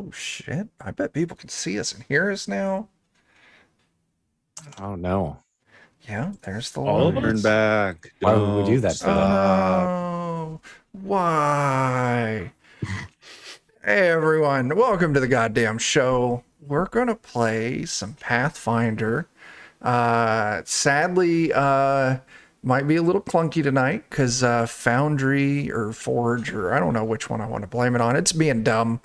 Oh, shit. I bet people can see us and hear us now. Oh, no. Yeah, there's the All of line. us? Turn back. Why would we do Don't that to stop. Oh, why? Hey, everyone. Welcome to the goddamn show. We're going to play some Pathfinder. Sadly, might be a little clunky tonight because Foundry or Forge, or I don't know which one I want to blame it on. It's being dumb.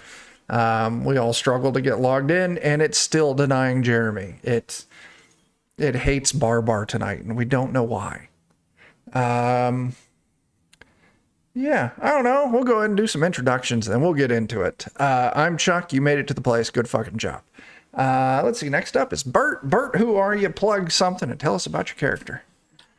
We all struggle to get logged in, and it's still denying Jeremy. It hates Barbar tonight, and we don't know why. Yeah, I don't know. We'll go ahead and do some introductions, and we'll get into it. I'm Chuck. You made it to the place. Good fucking job. Let's see. Next up is Bert. Bert, who are you? Plug something and tell us about your character.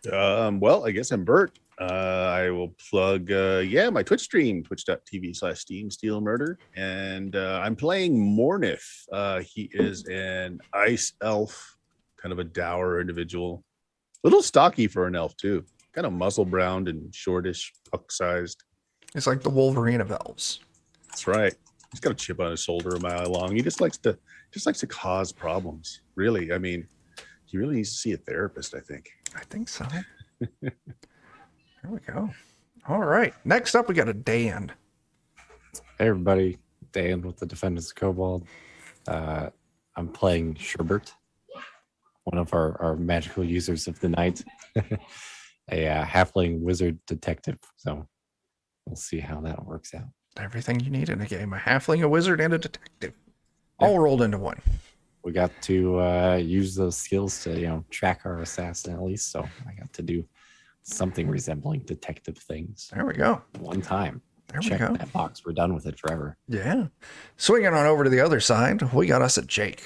Well, I guess I'm Bert. I will plug, my Twitch stream, twitch.tv/Steam Steel Murder. And I'm playing Mornith. He is an ice elf, kind of a dour individual. A little stocky for an elf, too. Kind of muscle-browned and shortish, puck-sized. It's like the Wolverine of elves. That's right. He's got a chip on his shoulder a mile long. He just likes to cause problems. Really, I mean, he really needs to see a therapist, I think. I think so. There we go. All right. Next up, we got a Dan. Hey, everybody. Dan with the Defenders of Kobold. I'm playing Sherbert, one of our magical users of the night. A halfling wizard detective. So we'll see how that works out. Everything you need in a game. A halfling, a wizard, and a detective. All rolled into one. We got to use those skills to, track our assassin at least. So I got to do something resembling detective things. There we go. One time. There Check we go. that box. We're done with it forever. Yeah. Swinging on over to the other side, we got us a Jake.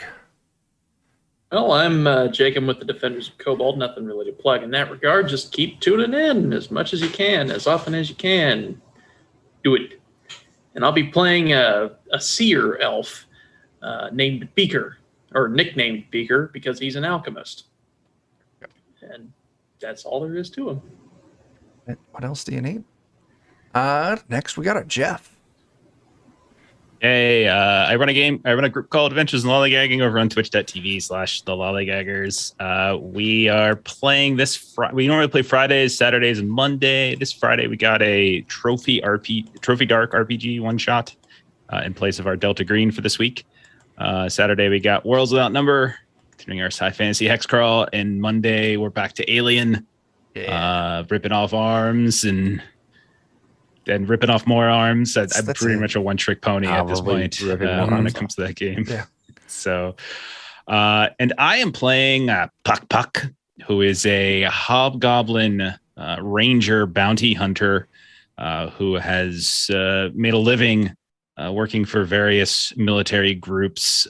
Well, I'm Jacob with the Defenders of Kobold. Nothing really to plug in that regard. Just keep tuning in as much as you can, as often as you can. Do it. And I'll be playing a seer elf named Beaker, or nicknamed Beaker, because he's an alchemist. And that's all there is to him. What else do you need? Next, we got a Jeff. Hey, I run a group called Adventures in Lollygagging over on twitch.tv/the Lollygaggers. We are playing this we normally play Fridays, Saturdays, and Monday. This Friday we got a Trophy Dark RPG one shot in place of our Delta Green for this week. Saturday we got Worlds Without Number, continuing our sci fantasy hex crawl, and Monday we're back to Alien, ripping off arms and ripping off more arms. I'm pretty much a one-trick pony at this point when it comes to that game. Yeah. So, and I am playing Puck, who is a hobgoblin ranger bounty hunter who has made a living working for various military groups,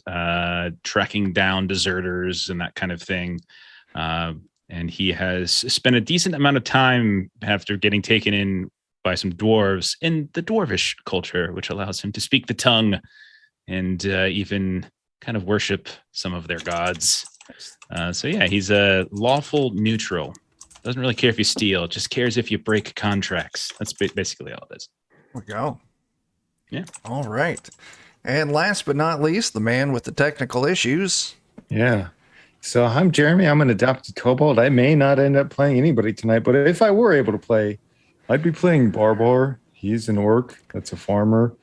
tracking down deserters and that kind of thing. And he has spent a decent amount of time after getting taken in by some dwarves in the dwarvish culture, which allows him to speak the tongue and even kind of worship some of their gods. So yeah, he's a lawful neutral. Doesn't really care if you steal, just cares if you break contracts. That's basically all it is. There we go. Yeah. All right. And last but not least, the man with the technical issues. Yeah. So I'm Jeremy. I'm an adopted kobold. I may not end up playing anybody tonight, but if I were able to play, I'd be playing Barbar. He's an orc. That's a farmer.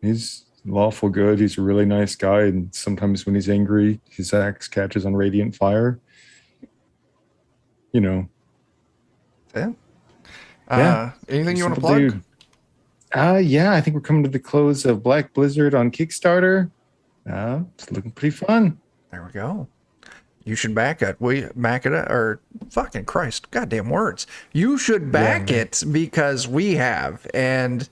He's lawful good. He's a really nice guy. And sometimes when he's angry, his axe catches on radiant fire. Yeah. Anything you want to plug? Dude. Yeah, I think we're coming to the close of Black Blizzard on Kickstarter. It's looking pretty fun. There we go. You should back it. Or fucking Christ, goddamn words. You should back it because we have, and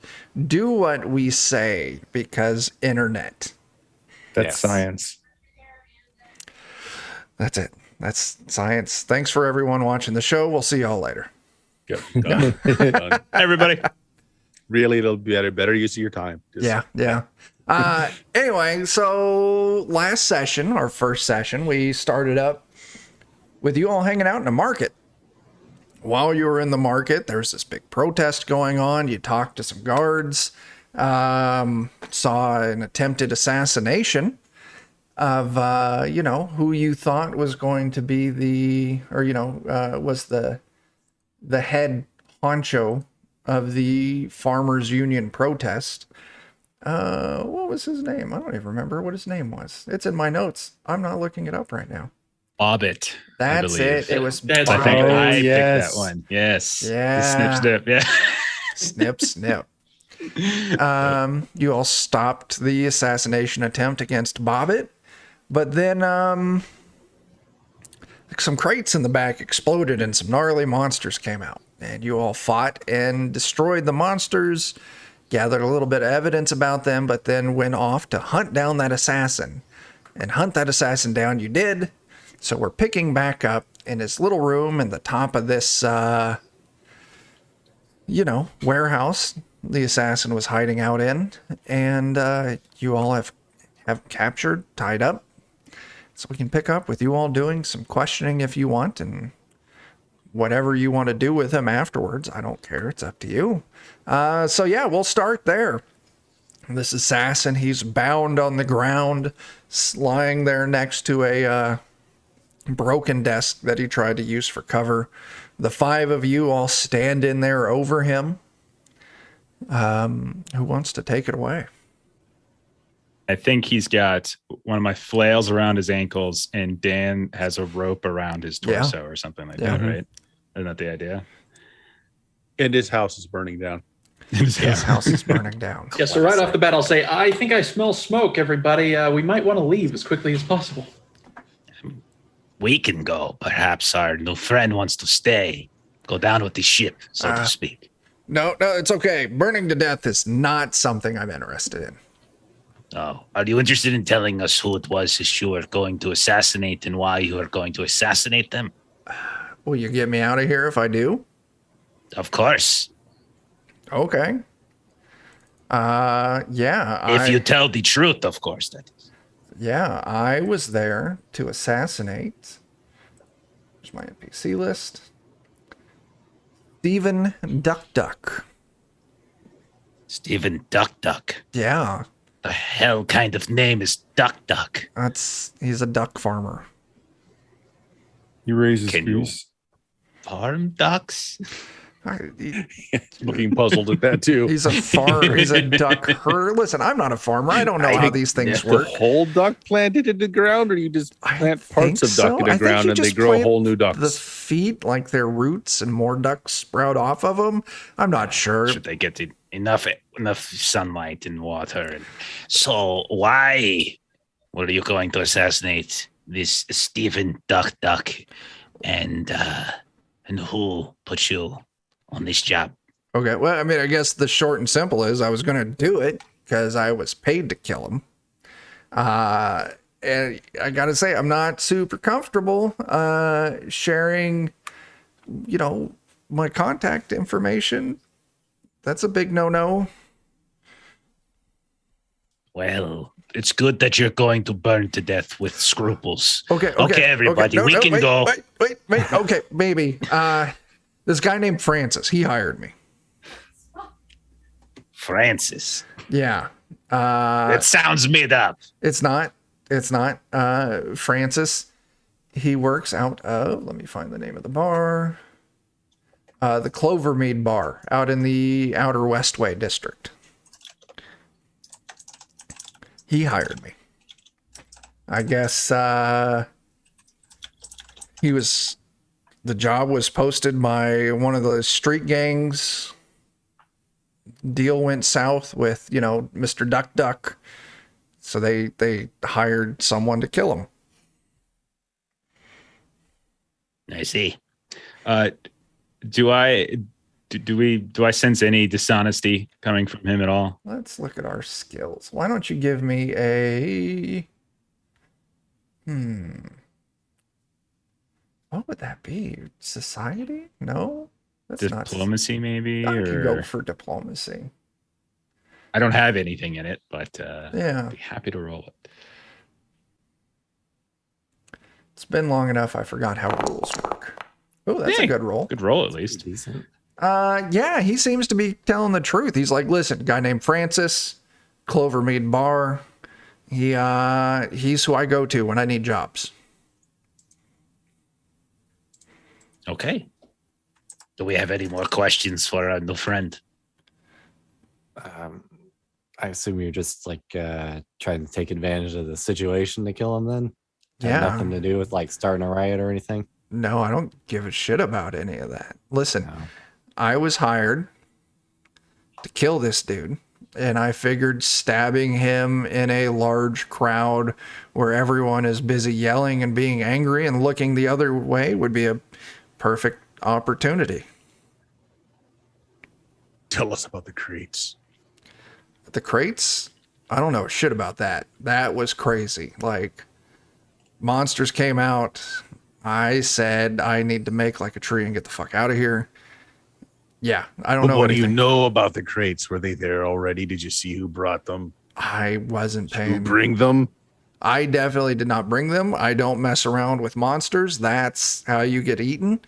do what we say because internet. That's science. That's it. That's science. Thanks for everyone watching the show. We'll see y'all later. Good. Done. Done. Everybody. Really, it'll be better use of your time. Yeah. Anyway, so last session, our first session, we started up with you all hanging out in a market. While you were in the market, there's this big protest going on. You talked to some guards. saw an attempted assassination of, who you thought was going to be was the head honcho of the farmers union protest. What was his name? I don't even remember what his name was. It's in my notes. I'm not looking it up right now. Bobbit. That's it. It was That's I think Oh, I yes. picked that one. Yes. Yeah. The snip snip. Yeah. Snip, snip. You all stopped the assassination attempt against Bobbit, but then some crates in the back exploded and some gnarly monsters came out, and you all fought and destroyed the monsters, gathered a little bit of evidence about them, but then went off to hunt down that assassin. And hunt that assassin down you did. So we're picking back up in his little room in the top of this warehouse the assassin was hiding out in, and you all have captured, tied up. So we can pick up with you all doing some questioning if you want, and whatever you want to do with him afterwards. I don't care. It's up to you. So yeah, we'll start there. This assassin, he's bound on the ground, lying there next to a broken desk that he tried to use for cover. The 5 of you all stand in there over him. Who wants to take it away? I think he's got one of my flails around his ankles, and Dan has a rope around his torso or something like that, right? Isn't that the idea? And his house is burning down. His house is burning down. Yeah, so right off the bat, I'll say, I think I smell smoke, everybody. We might want to leave as quickly as possible. We can go. Perhaps our new friend wants to stay. Go down with the ship, so to speak. No, it's okay. Burning to death is not something I'm interested in. Oh, are you interested in telling us who it was that you were going to assassinate and why you are going to assassinate them? Will you get me out of here if I do? Of course. Okay. Yeah. If you tell the truth, of course, that is. Yeah, I was there to assassinate. Here's my NPC list. Stephen Duck. Stephen Duck. Yeah, The hell kind of name is Duck? he's a duck farmer. He raises Can you- goose. Farm ducks? Looking puzzled at that too. He's a duck herder. Listen, I'm not a farmer. I don't know how these things The work. whole duck planted in the ground, or you just I plant parts think of duck so. in I the think ground you and they just grow plant whole new ducks? The feet, like their roots, and more ducks sprout off of them. I'm not sure. Should they get enough sunlight and water? And so why were you going to assassinate this Stephen Duck? And who put you on this job? Okay, well, I mean, I guess the short and simple is I was going to do it because I was paid to kill him. And I got to say, I'm not super comfortable sharing, my contact information. That's a big no-no. Well, it's good that you're going to burn to death with scruples. Okay, everybody, No, we can wait, go. Wait. Okay, maybe. This guy named Francis, he hired me. Francis. Yeah. That sounds made up. It's not. Francis, he works out of, let me find the name of the bar. The Clovermead Bar out in the Outer Westway district. He hired me. I guess the job was posted by one of the street gangs. Deal went south with, Mr. Duck. So they hired someone to kill him. I see. Do I sense any dishonesty coming from him at all? Let's look at our skills. Why don't you give me a... What would that be? Society? No? That's Diplomacy, maybe? not... I could Or go for diplomacy. I don't have anything in it, but Yeah. I'd be happy to roll it. It's been long enough, I forgot how rules work. Oh, that's a good roll. Good roll, at least. Decent. Yeah, he seems to be telling the truth. He's like, listen, guy named Francis, Clovermead Bar. He's who I go to when I need jobs. Okay. Do we have any more questions for our new friend? I assume you're just like trying to take advantage of the situation to kill him then? Yeah. Had nothing to do with like starting a riot or anything? No, I don't give a shit about any of that. Listen, No. I was hired to kill this dude, and I figured stabbing him in a large crowd where everyone is busy yelling and being angry and looking the other way would be a perfect opportunity. Tell us about the crates. The crates, I don't know shit about that. That was crazy. Like, monsters came out. I said I need to make like a tree and get the fuck out of here. Yeah, I don't But know what do you anything. know about the crates? Were they there already? Did you see who brought them? I wasn't Who paying. bring them? I definitely did not bring them. I don't mess around with monsters. That's how you get eaten.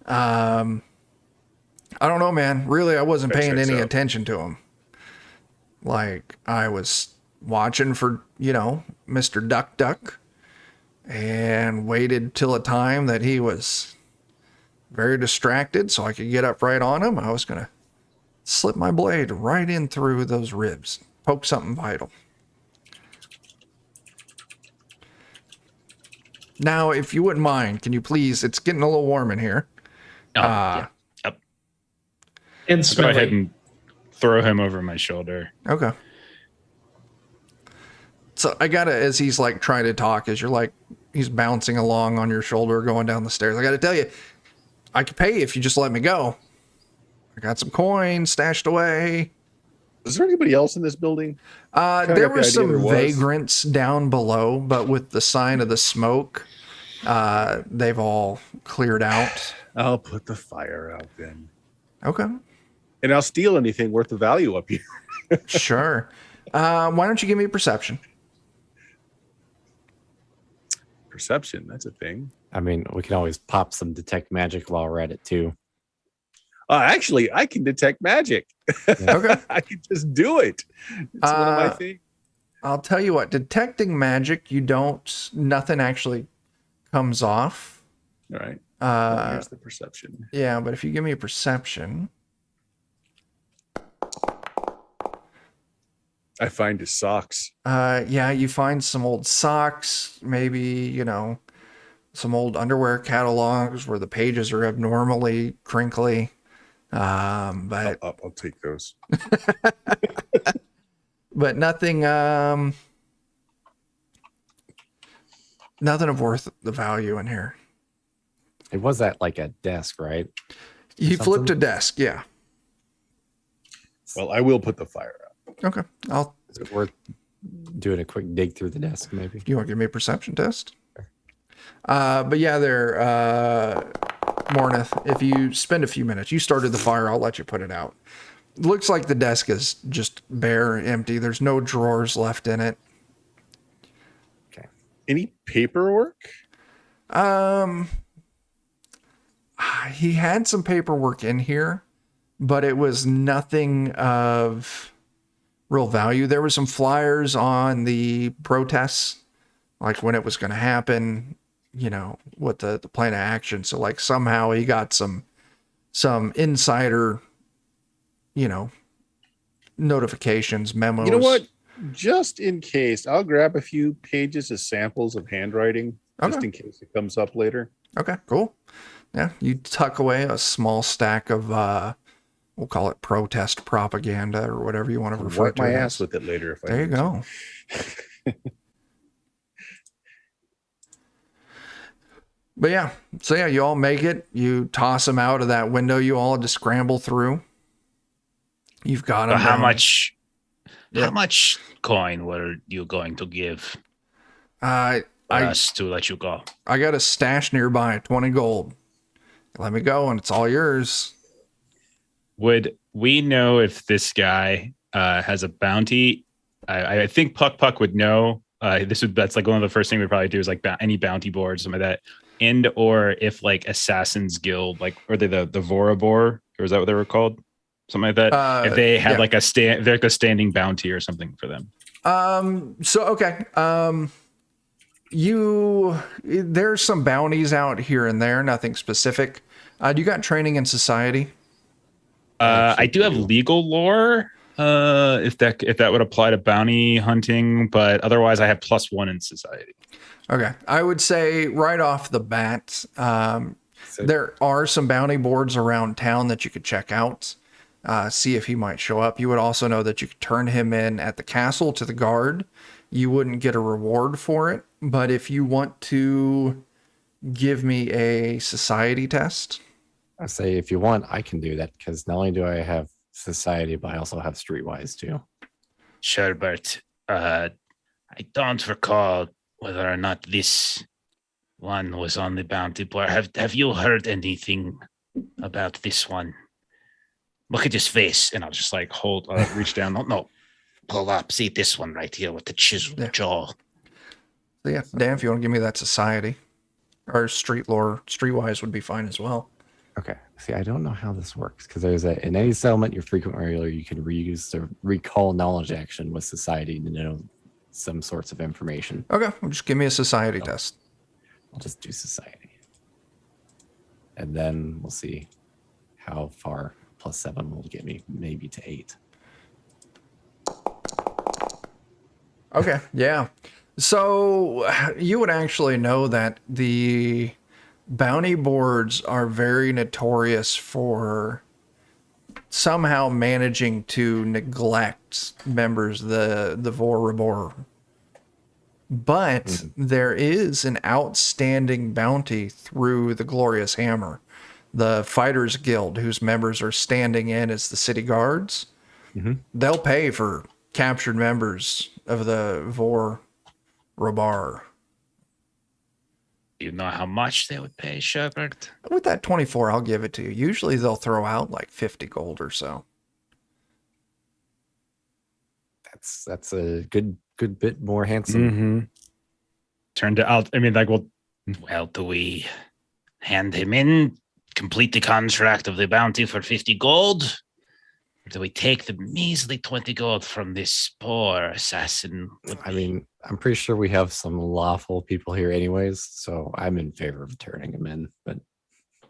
I don't know, man. Really, I wasn't That paying checks any out. attention to him. Like, I was watching for, Mr. Duck Duck, and waited till a time that he was very distracted so I could get up right on him. I was going to slip my blade right in through those ribs, poke something vital. Now, if you wouldn't mind, can you please, it's getting a little warm in here. Oh, yeah. And Go smelly. ahead and throw him over my shoulder. Okay. So I gotta, as he's like trying to talk, as you're like, he's bouncing along on your shoulder going down the stairs. I gotta tell you, I could pay if you just let me go. I got some coins stashed away. Is there anybody else in this building? There got the were idea some there was. vagrants down below, but with the sign of the smoke, they've all cleared out. I'll put the fire out then. Okay, And I'll steal anything worth of value up here. sure. Why don't you give me a perception? Perception, that's a thing. I mean, we can always pop some detect magic while we're at it too. Actually, I can detect magic. Okay. I can just do it. It's one of my things. I'll tell you what, detecting magic, nothing actually comes off. All right. Uh, Here's the perception. yeah, but if you give me a perception, I find his socks. yeah, you find some old socks, maybe, some old underwear catalogs where the pages are abnormally crinkly. But I'll take those. but nothing nothing of worth the value in here. It was at like a desk, right? He Something? flipped a desk, yeah. Well, I will put the fire out. Okay. Is it worth doing a quick dig through the desk, maybe? You want to give me a perception test? But yeah, there, Mornith, if you spend a few minutes, you started the fire, I'll let you put it out. Looks like the desk is just bare, empty. There's no drawers left in it. Any paperwork? He had some paperwork in here, but it was nothing of real value. There were some flyers on the protests, like when it was going to happen, what the plan of action. So like somehow he got some insider, notifications, memos. You know what? Just in case, I'll grab a few pages of samples of handwriting, just Okay. in case it comes up later. Okay, cool. Yeah, you tuck away a small stack of, we'll call it protest propaganda or whatever you want to refer Wipe to my it ass as. with it later. If I There you need to. go. But yeah, so yeah, you all make it. You toss him out of that window. You all had to scramble through. You've got him. So how down. much? Yeah. How much coin were you going to give I us to let you go? got a stash nearby, 20 gold. Let me go, and it's all yours. Would we know if this guy has a bounty? I think Puck would know. That's like one of the first things we'd probably do is like any bounty boards, something like that. And or if like Assassin's Guild, like, are they the Vorabor or is that what they were called? Something like that. If they had yeah. like a standing bounty or something for them. So okay. There's some bounties out here and there, nothing specific. Do you got training in society? I do have legal lore. If that would apply to bounty hunting, but otherwise I have +1 in society. Okay. I would say right off the bat, there are some bounty boards around town that you could check out, see if he might show up. You would also know that you could turn him in at the castle to the guard. You wouldn't get a reward for it, but if you want to give me a society test. I say if you want, I can do that because not only do I have society, but I also have streetwise too. Sherbert, I don't recall whether or not this one was on the bounty board. Have you heard anything about this one? Look at his face. And I'll just like reach down. No, pull up. See this one right here with the chiseled jaw. So yeah, Dan, if you want to give me that society or street lore, streetwise would be fine as well. Okay. See, I don't know how this works because there's in any settlement you're frequent regular, you can reuse the recall knowledge action with society to know some sorts of information. Okay, well, just give me a society test. I'll just do society. And then we'll see how far +7 will get me, maybe to 8. Okay, yeah. So you would actually know that the bounty boards are very notorious for somehow managing to neglect members of the Vorabor. But there is an outstanding bounty through the Glorious Hammer, the Fighters Guild, whose members are standing in as the city guards. They'll pay for captured members of the Vorabor. Do you know how much they would pay, Sherbert? With that 24, I'll give it to you. Usually they'll throw out like 50 gold or so. That's a good bit more handsome. Turned out. I mean, like, Well, do we hand him in, complete the contract of the bounty for 50 gold? Or do we take the measly 20 gold from this poor assassin? I mean, I'm pretty sure we have some lawful people here anyways, so I'm in favor of turning him in. But I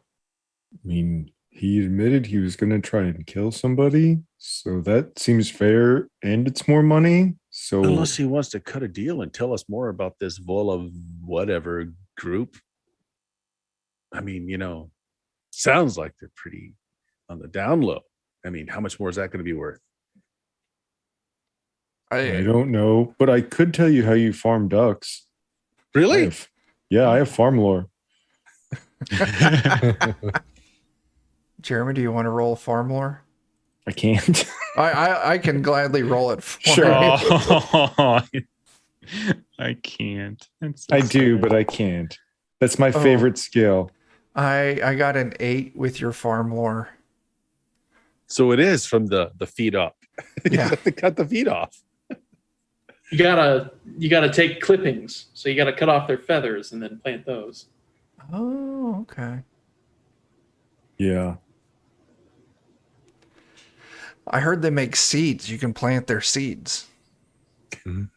mean, he admitted he was going to try and kill somebody, so that seems fair, and it's more money. So unless he wants to cut a deal and tell us more about this Vola whatever group. I mean, sounds like they're pretty on the down low. I mean, how much more is that going to be worth? I don't know, but I could tell you how you farm ducks. Really? I have farm lore. Jeremy, do you want to roll farm lore? I can't. I can gladly roll it for Sure. you. I can't. So I do, but I can't. That's my favorite skill. I got an 8 with your farm lore. So it is from the feet up. Yeah. You have to cut the feet off. You gotta take clippings. So you gotta cut off their feathers and then plant those. Oh, okay. Yeah. I heard they make seeds. You can plant their seeds. They're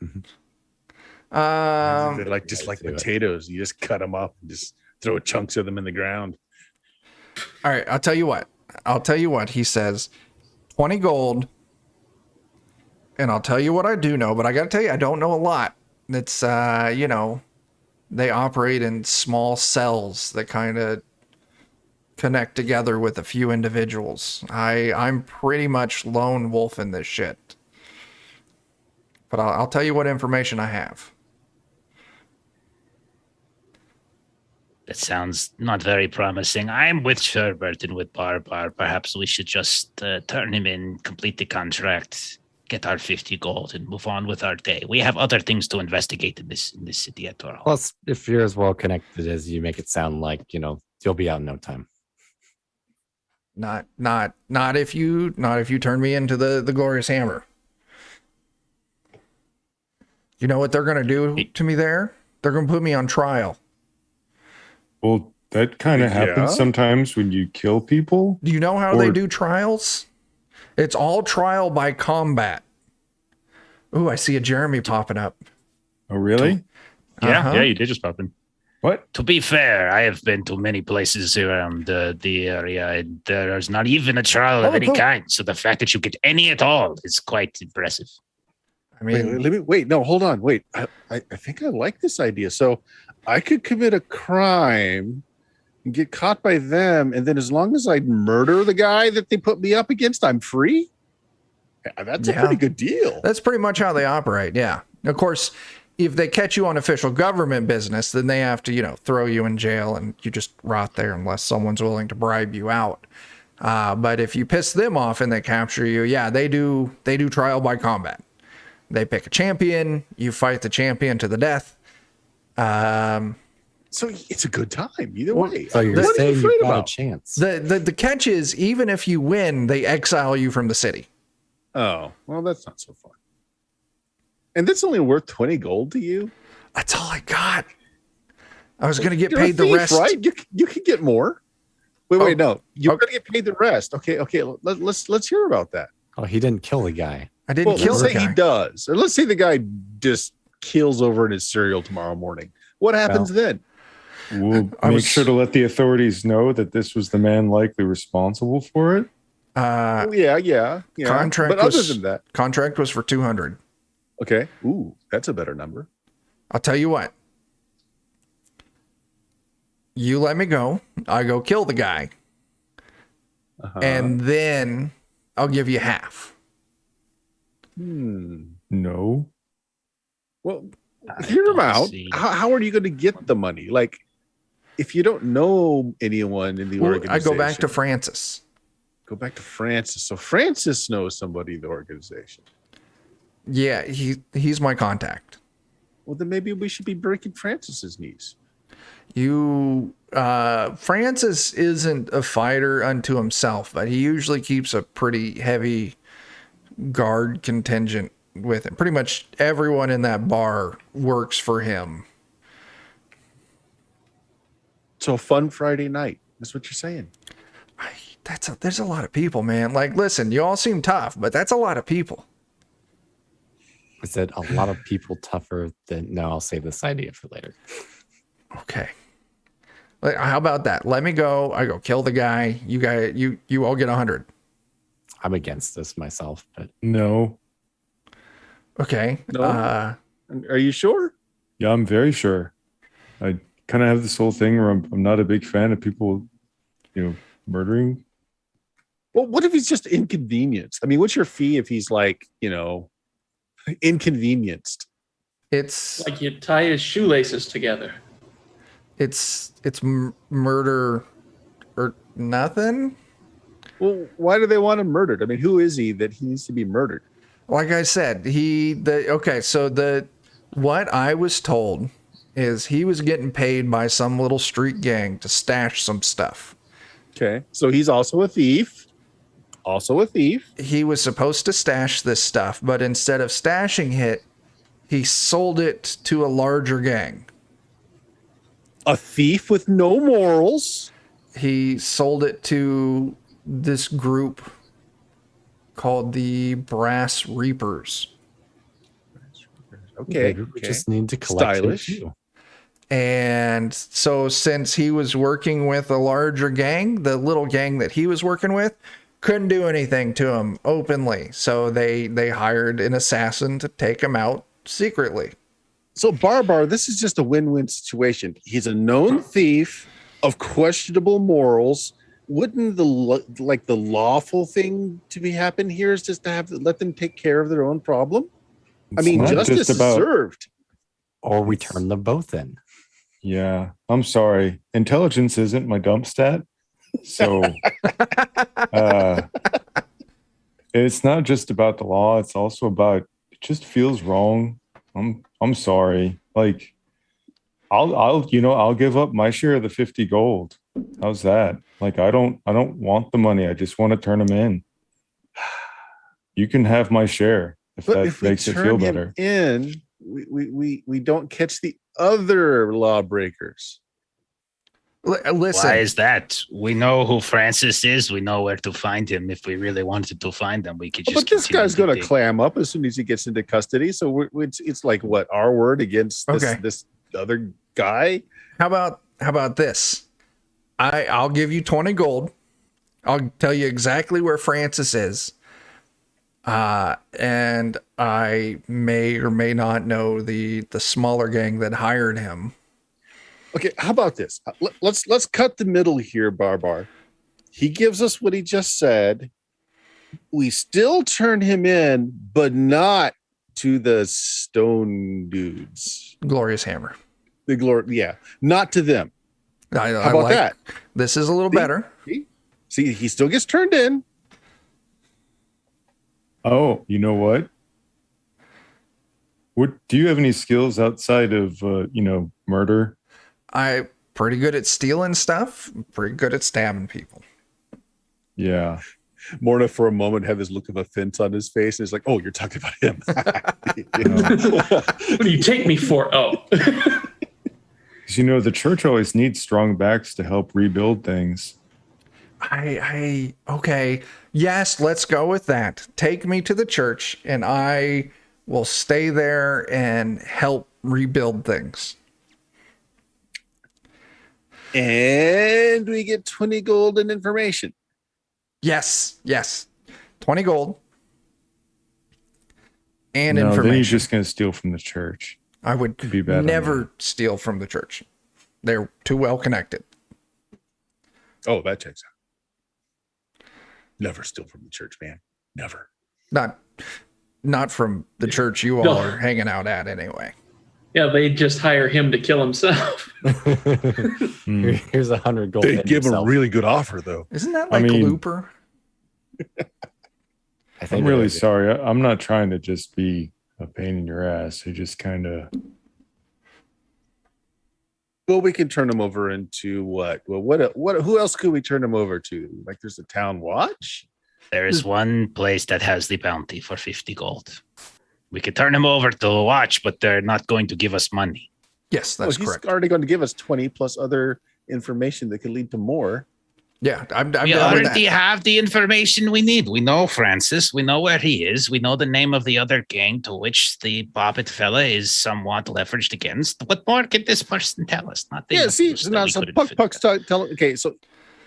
like just like potatoes. You just cut them up and just throw chunks of them in the ground. All right, I'll tell you what. He says 20 gold. And I'll tell you what I do know, but I got to tell you, I don't know a lot. It's, they operate in small cells that kind of connect together with a few individuals. I'm pretty much lone wolf in this shit. But I'll tell you what information I have. That sounds not very promising. I'm with Sherbert and with Barbar. Perhaps we should just turn him in, complete the contract, get our 50 gold, and move on with our day. We have other things to investigate in this city at all. plus, if you're as well connected as you make it sound like, you'll be out in no time. Not if you turn me into the Glorious Hammer. You know what they're going to do to me there? They're going to put me on trial. Well, That kind of happens Yeah. sometimes when you kill people. Do you know how they Or- do trials? It's all trial by combat. Ooh, I see a Jeremy popping up. Oh, really? Yeah, Uh-huh. yeah, you did just pop in. What? To be fair, I have been to many places around the area, and there's not even a trial of any kind. So the fact that you get any at all is quite impressive. I mean, Wait. No, hold on. Wait. I think I like this idea. So I could commit a crime and get caught by them, and then as long as I murder the guy that they put me up against, I'm free. Yeah, that's a Yeah. pretty good deal. that's pretty much how they operate. Yeah. Of course, if they catch you on official government business, then they have to, throw you in jail and you just rot there unless someone's willing to bribe you out. But if you piss them off and they capture you, yeah, they do trial by combat. They pick a champion, you fight the champion to the death. So it's a good time either way. So you're What are you saying afraid you've got a about? chance. The catch is, even if you win, they exile you from the city. Oh, well, that's not so fun. And that's only worth 20 gold to you. That's all I got. I was going to get You're a paid the thief, rest. right? You can get more. Wait, no. You're Oh. going to get paid the rest. Okay. Let's hear about that. Oh, he didn't kill the guy. I didn't Well, kill let's the say guy. he does, or let's say the guy just kills over in his cereal tomorrow morning. What happens then? We'll I make was- sure to let the authorities know that this was the man likely responsible for it. Uh, Oh, yeah. Contract But other was- than that, contract was for 200. okay. Ooh, that's a better number. I'll tell you what. You let me go. I go kill the guy. Uh-huh. And then I'll give you half. No. Well, I hear him don't out. see- How are you going to get the money? Like, if you don't know anyone in the Well, I organization, go back to Francis. Go back to Francis. So Francis knows somebody in the organization. Yeah, he's my contact. Well, then maybe we should be breaking Francis's knees. Francis isn't a fighter unto himself, but he usually keeps a pretty heavy guard contingent with him. Pretty much everyone in that bar works for him. So a fun Friday night. That's what you're saying. There's a lot of people, man. Like, listen, you all seem tough, but that's a lot of people. Is it a lot of people tougher than? No, I'll save this idea for later. Okay. Like, how about that? Let me go. I go kill the guy. You all get 100. I'm against this myself, but No. Okay. No? Are you sure? Yeah, I'm very sure. I kind of have this whole thing where I'm not a big fan of people, murdering. Well, what if he's just inconvenienced? I mean, what's your fee if he's like, inconvenienced? It's Like you tie his shoelaces together. murder or nothing. Well, why do they want him murdered? I mean, who is he that he needs to be murdered? Like I said, what I was told is he was getting paid by some little street gang to stash some stuff. Okay. So he's also a thief. He was supposed to stash this stuff, but instead of stashing it, he sold it to a larger gang. A thief with no morals. He sold it to this group called the Brass Reapers. Okay. maybe we just need to collect him Stylish. too. And so since he was working with a larger gang, the little gang that he was working with couldn't do anything to him openly. So they hired an assassin to take him out secretly. So Barbar, this is just a win-win situation. He's a known thief of questionable morals. Wouldn't the lawful thing to be happen here is just to let them take care of their own problem? I It's mean, not justice just is about- served. Or we turn them both in. Yeah, I'm sorry. Intelligence isn't my dump stat. So it's not just about the law, it's also about it just feels wrong. I'm sorry. Like I'll give up my share of the 50 gold. How's that? Like I don't want the money. I just want to turn them in. You can have my share if But that if we makes it turn feel him better. in, we don't catch the other lawbreakers. Listen, Why is that? We know who Francis is. We know where to find him. If we really wanted to find him, we could just. But this continue guy's going to dig. clam up as soon as he gets into custody. So it's like what, our word against Okay. this other guy? how about this? I'll give you 20 gold. I'll tell you exactly where Francis is. And I may or may not know the smaller gang that hired him. Okay, how about this? Let's cut the middle here, Barbar. He gives us what he just said. We still turn him in, but not to the stone dudes. Glorious Hammer. The glory, yeah, not to them. I How about like- that? This is a little better. See, he still gets turned in. Oh, you know what? What do you have any skills outside of murder? I'm pretty good at stealing stuff. Pretty good at stabbing people. Yeah. Morna, for a moment, had this look of offense on his face, and it's like, "Oh, you're talking about him." What do you take me for? Oh. 'Cause, the church always needs strong backs to help rebuild things. Okay. Yes, let's go with that. Take me to the church and I will stay there and help rebuild things. And we get 20 gold in information. Yes. 20 gold. And No, then you're information. just going to steal from the church. I would be bad on never steal from the church. They're too well connected. Oh, that checks out. Never steal from the church, man. Never. Not from the church you all are hanging out at anyway. Yeah, they just hire him to kill himself. Here's 100 gold. They in give him a himself. really good offer, though. Isn't that I like mean- Looper? I think I'm it really is. sorry. I'm not trying to just be a pain in your ass. I just kind of. Well, we can turn him over into what? Well, what? Who else could we turn him over to? Like, there's a town watch. There is one place that has the bounty for 50 gold. We could turn him over to watch, but they're not going to give us money. Yes, that's He's correct. already going to give us 20 plus other information that could lead to more. Yeah, I'm We down with already that. have the information we need. We know Francis. We know where he is. We know the name of the other gang to which the Bobbit fella is somewhat leveraged against. What more can this person tell us? Nothing. Yeah, see, that now we so couldn't Puck figure Puck's out. telling. Okay, so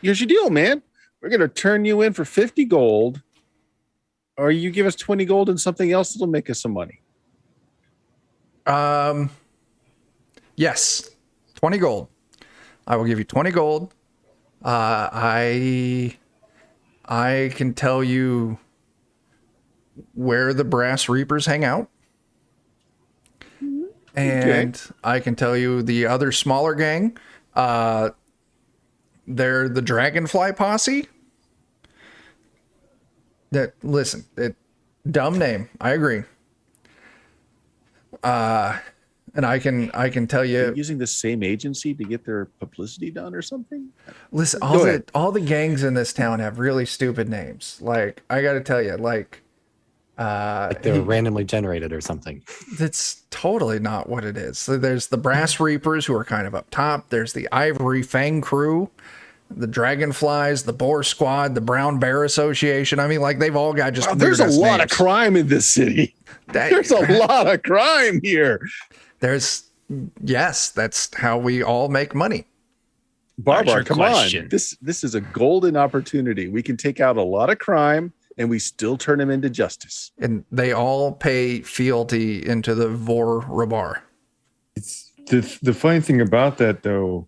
here's your deal, man. We're going to turn you in for 50 gold, or you give us 20 gold and something else that'll make us some money. Yes, 20 gold. I will give you 20 gold. I can tell you where the Brass Reapers hang out. And I can tell you the other smaller gang. They're the Dragonfly Posse. Listen, dumb name. I agree. And I can tell you, Using the same agency to get their publicity done or something? listen, Go ahead. all the gangs in this town have really stupid names. Like, I got to tell you, like They're randomly generated or something. that's totally not what it is. So there's the Brass Reapers who are kind of up top. There's the Ivory Fang Crew, the Dragonflies, the Boar Squad, the Brown Bear Association. I mean, like, they've all got just Wow, there's a weird-ass lot of names. crime in this city. There's a lot of crime here. Yes, that's how we all make money. Barbar, your come question? on. This is a golden opportunity. We can take out a lot of crime and we still turn them into justice. And they all pay fealty into the Vor Rabar. It's the funny thing about that though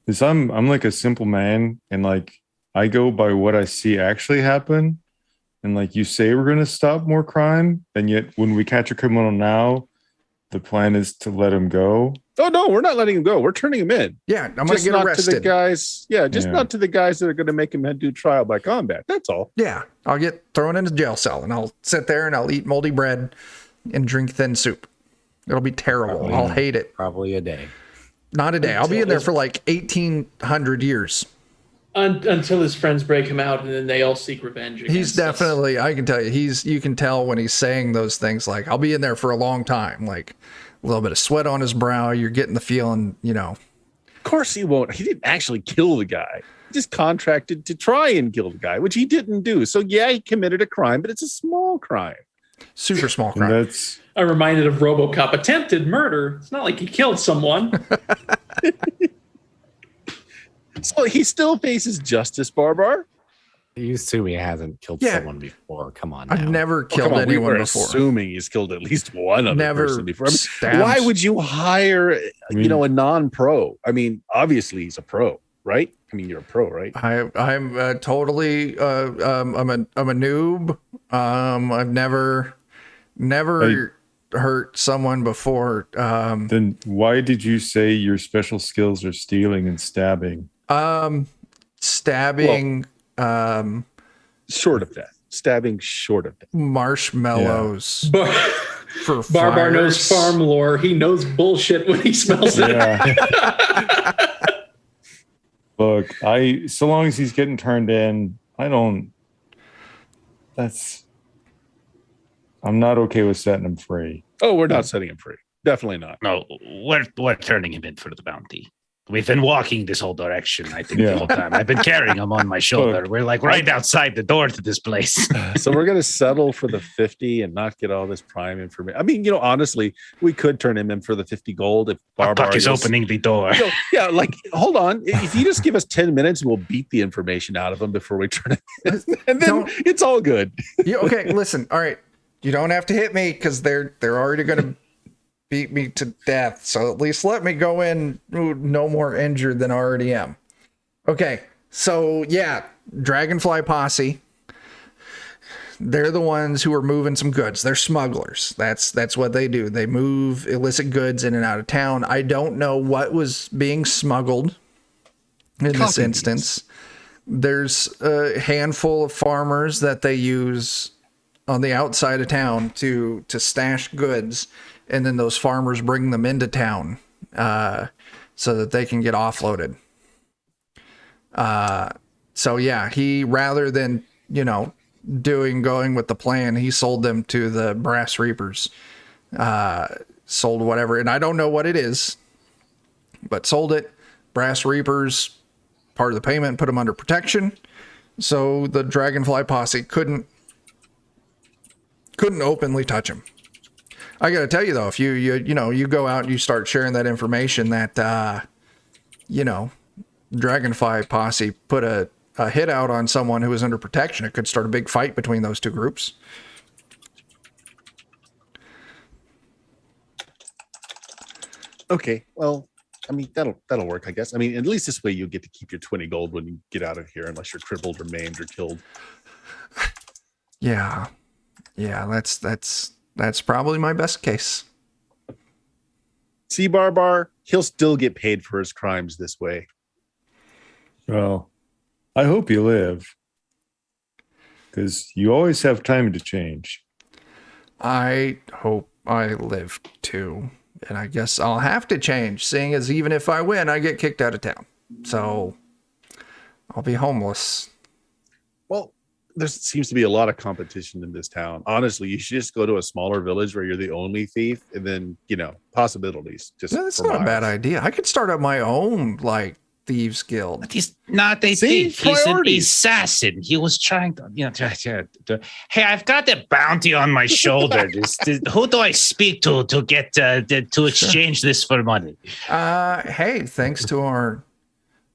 is I'm like a simple man, and like I go by what I see actually happen. And like you say we're gonna stop more crime, and yet when we catch a criminal now, the plan is to let him go. Oh no, we're not letting him go. We're turning him in. Yeah, I'm going Just to get not to the arrested. guys. Yeah, just Yeah. not to the guys that are going to make him do trial by combat. That's all. Yeah, I'll get thrown in a jail cell and I'll sit there and I'll eat moldy bread and drink thin soup. It'll be terrible. Probably. I'll hate it. Probably a day. Not a day. I'll be in there for like 1,800 years. Until his friends break him out and then they all seek revenge. He's against us. definitely, I can tell you, you can tell when he's saying those things. Like, I'll be in there for a long time. Like, a little bit of sweat on his brow. You're getting the feeling, Of course he won't. He didn't actually kill the guy. He just contracted to try and kill the guy, which he didn't do. So yeah, he committed a crime, but it's a small crime. Super small And crime. that's I'm reminded of RoboCop attempted murder. It's not like he killed someone. So he still faces justice, Barbar. You assume he hasn't killed Yeah. someone before. Come on now. I've never Oh, killed come on, we anyone were before. assuming he's killed at least one other Never person before. I mean, stabbed. why would you hire, a non-pro? I mean, obviously he's a pro, right? I mean, you're a pro, right? I'm totally I'm a noob. I've never hurt someone before. then why did you say your special skills are stealing and stabbing? Stabbing Short of death. Stabbing short of death. marshmallows Bar- for Barbar knows fires. farm lore. He knows bullshit when he smells it. Yeah. Look, so long as he's getting turned in, I'm not okay with setting him free. Oh, we're not setting him free. Definitely not. No, we're turning him in for the bounty. We've been walking this whole direction, I think, Yeah. the whole time. I've been carrying him on my shoulder. We're like right outside the door to this place. So we're going to settle for the 50 and not get all this prime information. I mean, honestly, we could turn him in for the 50 gold if Barbar Puck is opening the door. Yeah, like, hold on. If you just give us 10 minutes, we'll beat the information out of him before we turn it in. And then Don't- it's all good. Okay, listen. All right, you don't have to hit me because they're already gonna beat me to death. So at least let me go in no more injured than I already am. Okay, so yeah, Dragonfly Posse. They're the ones who are moving some goods. They're smugglers. That's what they do. They move illicit goods in and out of town. I don't know what was being smuggled in this Coffee instance. There's a handful of farmers that they use on the outside of town to stash goods, and then those farmers bring them into town so that they can get offloaded. So yeah, he, rather than going with the plan, he sold them to the Brass Reapers. Sold whatever, and I don't know what it is, but sold it. Brass Reapers, part of the payment, put them under protection, so the Dragonfly Posse couldn't openly touch him. I got to tell you though, if you go out and you start sharing that information that Dragonfly Posse put a hit out on someone who was under protection, it could start a big fight between those two groups. Okay, well, I mean, that'll work, I guess. I mean, at least this way you get to keep your 20 gold when you get out of here, unless you're crippled or maimed or killed. Yeah, that's probably my best case. See, Barbar, he'll still get paid for his crimes this way. Well, I hope you live, because you always have time to change. I hope I live too. And I guess I'll have to change, seeing as even if I win, I get kicked out of town. So I'll be homeless. Well, there seems to be a lot of competition in this town. Honestly, you should just go to a smaller village where you're the only thief, and then, possibilities. Just No, that's for not a bad miles. idea. I could start up my own, thieves guild. But he's not a See, thief. He's an priorities. assassin. He was trying to, hey, I've got a bounty on my shoulder. Who do I speak to get to exchange this for money? Hey, thanks to our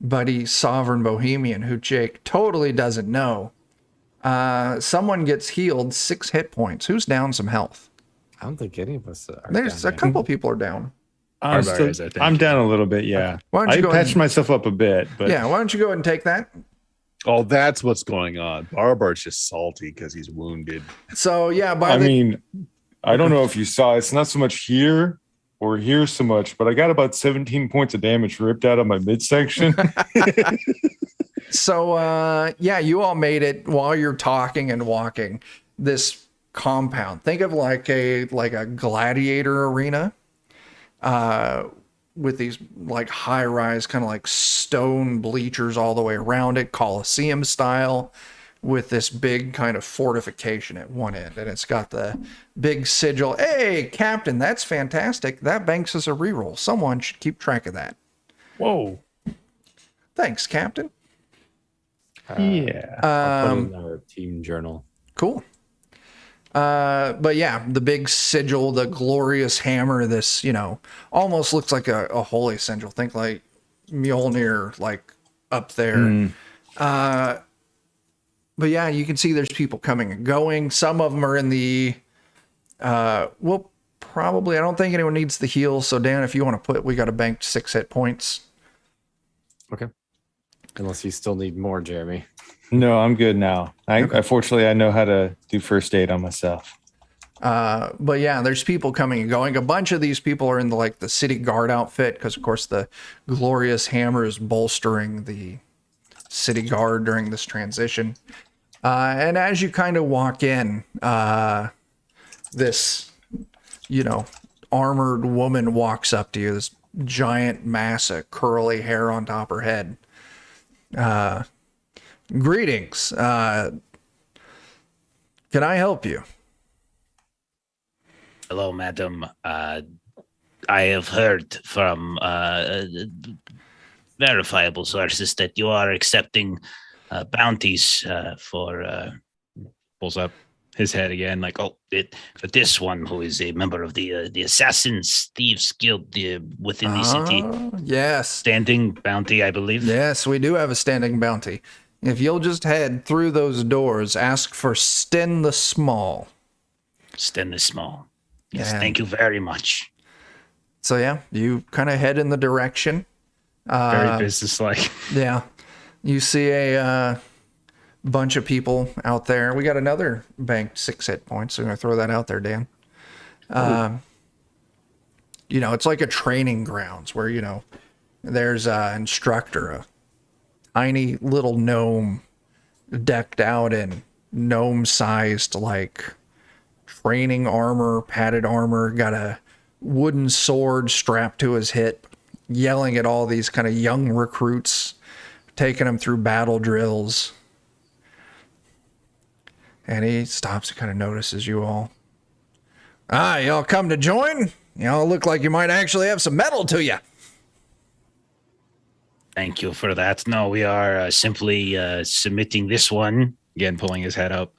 buddy Sovereign Bohemian, who Jake totally doesn't know. Someone gets healed 6 hit points. Who's down some health? I don't think any of us are. There's down a yet. couple people are down. I'm, Barbar is, I think. I'm down a little bit, yeah. Why don't you I go ahead patched and- myself up a bit, but Yeah, why don't you go ahead and take that? Oh, that's what's going on. Barbar's just salty because he's wounded. So yeah, I mean, I don't know if you saw, it's not so much here or here so much, but I got about 17 points of damage ripped out of my midsection. So yeah, you all made it while you're talking and walking this compound. Think of like a gladiator arena, with these like high rise kind of like stone bleachers all the way around it, Colosseum style, with this big kind of fortification at one end, and it's got the big sigil. Hey, Captain, that's fantastic. That banks us a reroll. Someone should keep track of that. Whoa. Thanks, Captain. Yeah. I'll put it in our team journal. Cool. But yeah, the big sigil, the glorious hammer, this, almost looks like a holy sigil. Think like Mjolnir, like up there. But yeah, you can see there's people coming and going. Some of them are in the, probably, I don't think anyone needs the heal. So Dan, if you want to we got a banked 6 hit points. Okay. Unless you still need more, Jeremy. No, I'm good now. Fortunately, I know how to do first aid on myself. But yeah, there's people coming and going. A bunch of these people are in the city guard outfit because, of course, the glorious hammer is bolstering the city guard during this transition. And as you kind of walk in, this, armored woman walks up to you. This giant mass of curly hair on top of her head. Greetings. Can I help you? Hello, madam. I have heard from verifiable sources that you are accepting bounties for. Pulls up his head again, like, For this one, who is a member of the Assassins Thieves Guild within the city. Yes. Standing bounty, I believe. Yes, we do have a standing bounty. If you'll just head through those doors, ask for Sten the Small. Sten the Small. Yes, Yeah. thank you very much. So yeah, you kind of head in the direction. very businesslike. Yeah. You see a bunch of people out there. We got another banked 6 hit points, so I'm going to throw that out there, Dan. It's like a training grounds where, there's an instructor, a tiny little gnome decked out in gnome-sized, training armor, padded armor, got a wooden sword strapped to his hip, yelling at all these kind of young recruits, taking them through battle drills. And he stops and kind of notices you all. Y'all come to join? Y'all look like you might actually have some metal to you. Thank you for that. No, we are simply submitting this one, Again, pulling his head up.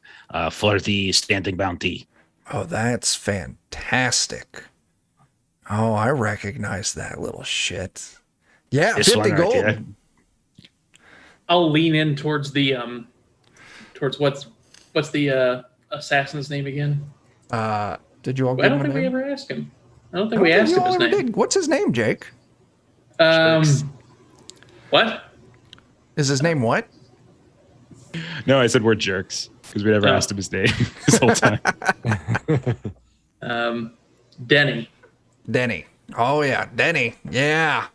for the standing bounty. Oh, that's fantastic. Oh, I recognize that little shit. Yeah, This 50 one right gold. here. I'll lean in towards the towards what's the assassin's name again? Did you all I give don't him a think we name? ever asked him. I don't think I we don't asked think him you all his ever name. did. What's his name, Jake? What? Is his name what? No, I said we're jerks because we never Oh. asked him his name this whole time. Denny. Denny. Oh, yeah, Denny. Yeah.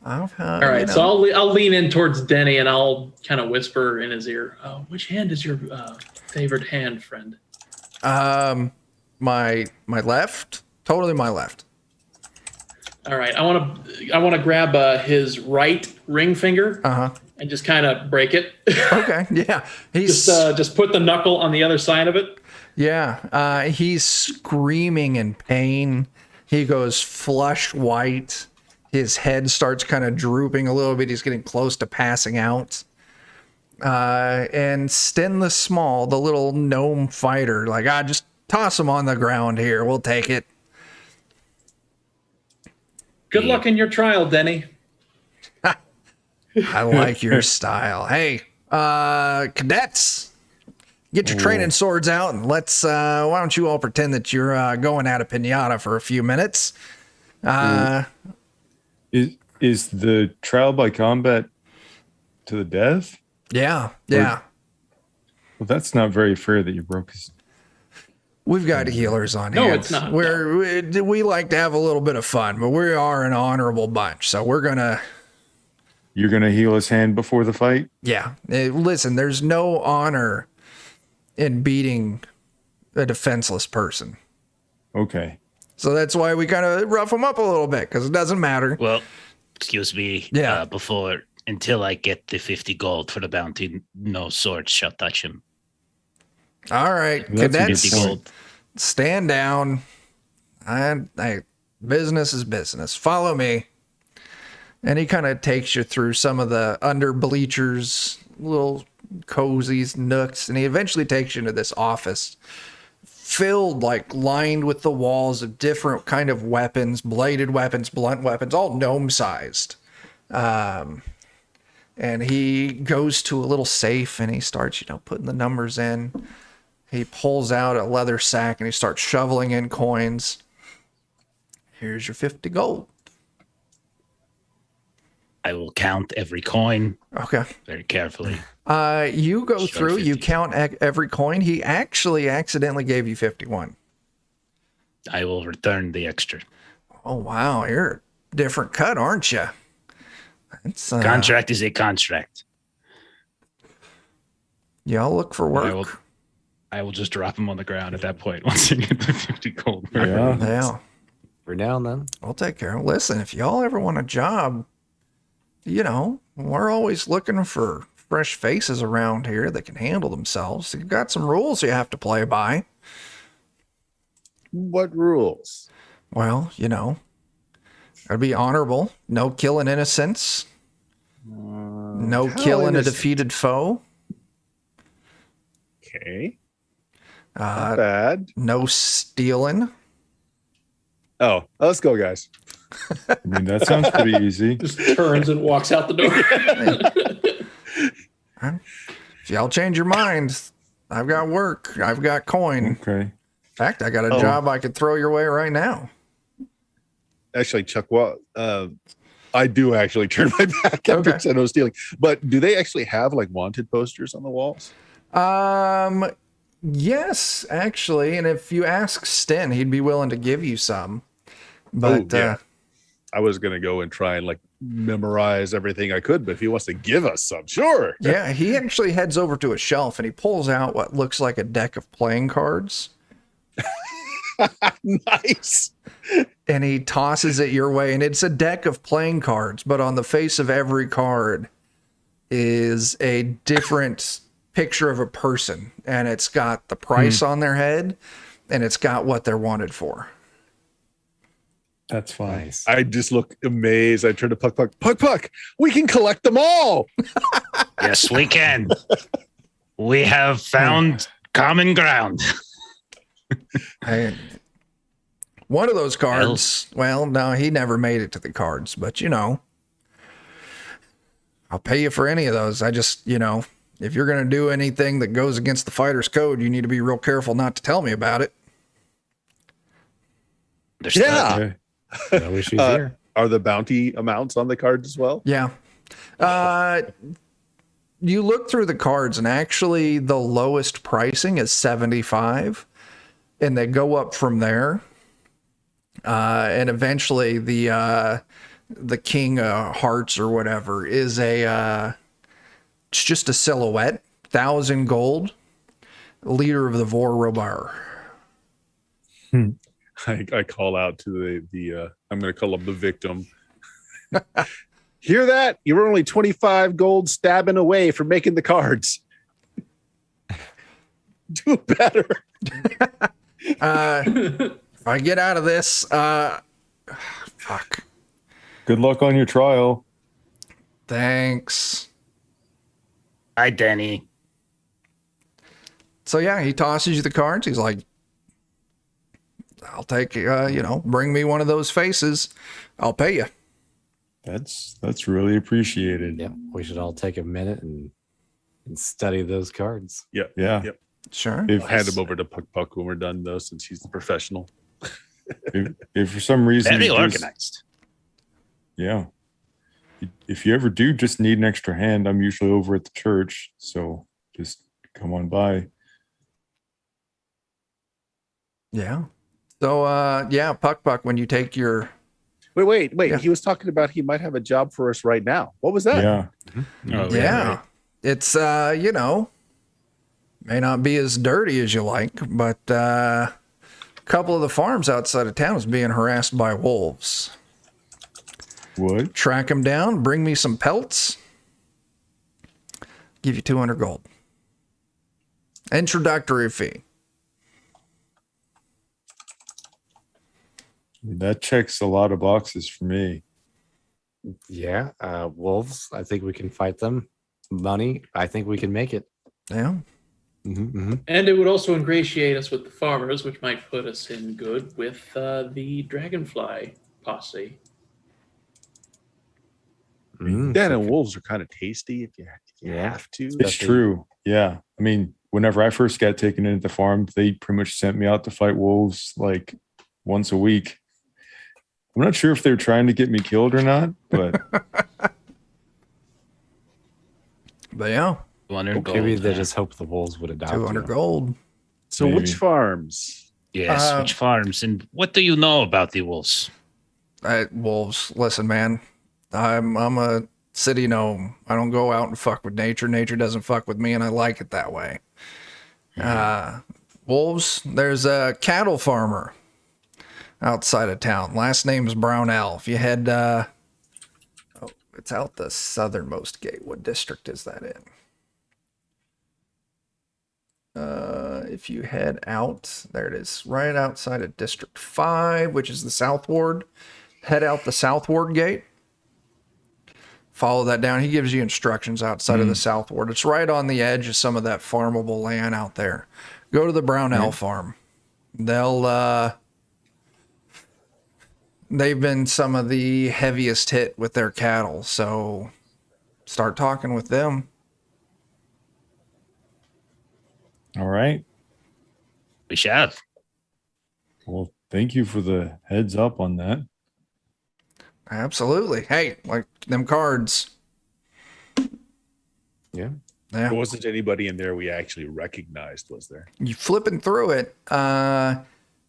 All right, so I'll lean in towards Denny and I'll kind of whisper in his ear. Which hand is your favorite hand, friend? My left? Totally my left. All right, I want to grab his right ring finger and just kind of break it. Okay, yeah. He's just put the knuckle on the other side of it. yeah. He's screaming in pain. He goes flush white. His head starts kind of drooping a little bit. He's getting close to passing out. And Sten the Small, the little gnome fighter, just toss him on the ground here. We'll take it. Good luck in your trial, Denny. I like your style. Hey, cadets, get your training swords out and let's, why don't you all pretend that you're going at a pinata for a few minutes? Is the trial by combat to the death? Yeah. Well, that's not very fair that you broke his. We've got healers on No, hand. it's not. We like to have a little bit of fun, but we are an honorable bunch. So we're gonna. You're gonna heal his hand before the fight? Yeah. Listen, there's no honor in beating a defenseless person. Okay. So that's why we kind of rough them up a little bit because it doesn't matter. Well, excuse me. Yeah. Until I get the 50 gold for the bounty, no sword shall touch him. All right, That's a good cadets, point. stand down. I business is business. Follow me. And he kind of takes you through some of the under bleachers, little cozies, nooks, and he eventually takes you into this office filled, like lined with the walls of different kind of weapons, bladed weapons, blunt weapons, all gnome sized. And he goes to a little safe and he starts, putting the numbers in. He pulls out a leather sack and he starts shoveling in coins. Here's your 50 gold. I will count every coin Okay. very carefully. You go Show through, you 50. count every coin. He actually accidentally gave you 51. I will return the extra. Oh, wow. You're a different cut, aren't you? It's, Contract is a contract. Y'all look for work. I will just drop him on the ground at that point once I get the 50 gold. Yeah. Yeah. For now and then. I'll take care of it. Listen, if y'all ever want a job, we're always looking for fresh faces around here that can handle themselves. You've got some rules you have to play by. What rules? Well, gotta be honorable. No killing innocents. No how killing innocent? a defeated foe. Okay. Not bad. No stealing. Oh, let's go, guys. I mean, that sounds pretty easy. Just turns and walks out the door. If y'all change your minds, I've got work. I've got coin. Okay. In fact, I got a job I could throw your way right now. Actually, Chuck, I do actually turn my back after Okay. I said no stealing. But do they actually have like wanted posters on the walls? Yes, actually. And if you ask Sten, he'd be willing to give you some. But yeah. I was gonna go and try and like memorize everything I could, but if he wants to give us some, sure. yeah, he actually heads over to a shelf and he pulls out what looks like a deck of playing cards. Nice. And he tosses it your way. And it's a deck of playing cards, but on the face of every card is a different picture of a person. And it's got the price on their head and it's got what they're wanted for. That's fine. Nice. I just look amazed. I turn to Puck, we can collect them all. Yes, we can. We have found common ground. One of those cards, well, no, he never made it to the cards, but I'll pay you for any of those. I just, if you're going to do anything that goes against the fighter's code, you need to be real careful not to tell me about it. Understood. Yeah. Okay. No issues here. Are the bounty amounts on the cards as well? Yeah. You look through the cards and actually the lowest pricing is 75 and they go up from there. And eventually the King Hearts or whatever is it's just a silhouette, 1,000 gold, leader of the Vorrobar. I call out to the I'm going to call him the victim. Hear that? You were only 25 gold stabbing away from making the cards. Do better. If I get out of this, fuck. Good luck on your trial. Thanks. Hi, Danny. So yeah, he tosses you the cards. He's like, I'll take, bring me one of those faces. I'll pay you. That's really appreciated. Yep. We should all take a minute and study those cards. Yeah. Yeah. Yep. Sure. If, I'll hand him over to Puck when we're done, though, since he's the professional. if for some reason Very you just- organized. yeah. If you ever do just need an extra hand, I'm usually over at the church, so just come on by. Yeah. So, Puck, when you take your, Wait. Yeah. He was talking about he might have a job for us right now. What was that? Yeah. Oh, yeah, right. it's, may not be as dirty as you like, but a couple of the farms outside of town is being harassed by wolves. What? Track them down, bring me some pelts, give you 200 gold. Introductory fee. That checks a lot of boxes for me. Yeah, wolves. I think we can fight them. Money. I think we can make it. Yeah. And it would also ingratiate us with the farmers, which might put us in good with the dragonfly posse. Dan and wolves are kind of tasty if you have to. It's Especially- true. Yeah. I mean, whenever I first got taken into the farm, they pretty much sent me out to fight wolves like once a week. I'm not sure if they're trying to get me killed or not, but But yeah, 200 gold. Maybe they huh? just hope the wolves would adopt 200 you. gold. So Maybe. which farms? Yes, which farms? And what do you know about the wolves? Wolves, listen, man. I'm a city gnome. I don't go out and fuck with nature. Nature doesn't fuck with me, and I like it that way. Wolves, there's a cattle farmer outside of town. Last name's Brownell. If you head, it's out the southernmost gate. What district is that in? If you head out, there it is, right outside of District 5, which is the South Ward. Head out the South Ward gate. Follow that down. He gives you instructions outside of the South Ward. It's right on the edge of some of that farmable land out there. Go to the Brownell farm. They've been some of the heaviest hit with their cattle, so start talking with them. all right. We shall. Well, thank you for the heads up on that. Absolutely. Hey, like them cards. Yeah. Yeah. There wasn't anybody in there we actually recognized, was there? You flipping through it,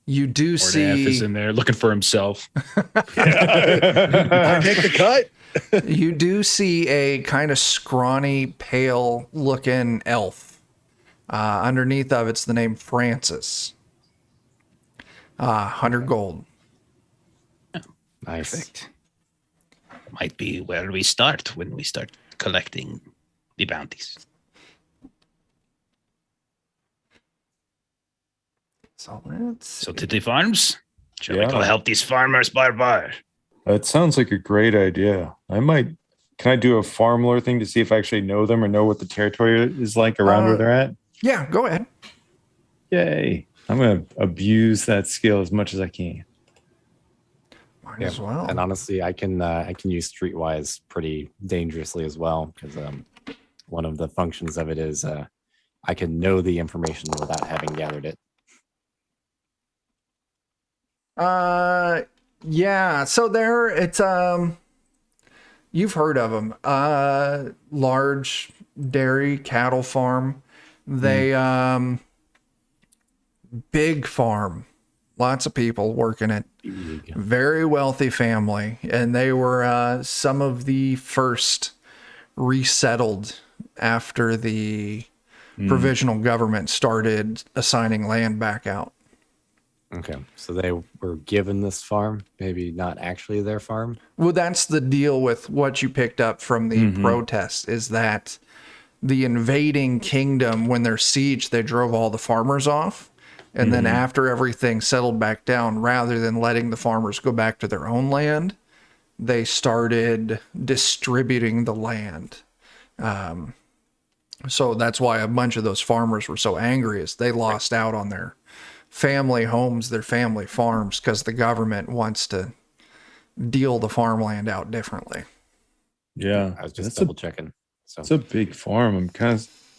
you do Ornath see is in there looking for himself. I make the cut. you do see a kind of scrawny, pale looking elf. Underneath of it's the name Francis. 100 gold. Nice. Perfect. Might be where we start when we start collecting the bounties. So let's So to the farms. Shall we Yeah. go help these farmers, Barbar? That sounds like a great idea. Can I do a farm lore thing to see if I actually know them or know what the territory is like around where they're at? yeah, go ahead. Yay. I'm going to abuse that skill as much as I can. Might Yeah. as well. And honestly, I can use streetwise pretty dangerously as well, because one of the functions of it is I can know the information without having gathered it. Yeah. So it's you've heard of them. Large dairy cattle farm. They big farm. Lots of people working it. Very wealthy family, and they were some of the first resettled after the provisional government started assigning land back out. Okay, so they were given this farm, maybe not actually their farm. Well, that's the deal with what you picked up from the protests, is that the invading kingdom, when their siege, they drove all the farmers off. And then after everything settled back down, rather than letting the farmers go back to their own land, they started distributing the land. So that's why a bunch of those farmers were so angry, is they lost out on their family homes, their family farms, because the government wants to deal the farmland out differently. Yeah. I was just That's double checking. So It's a big farm.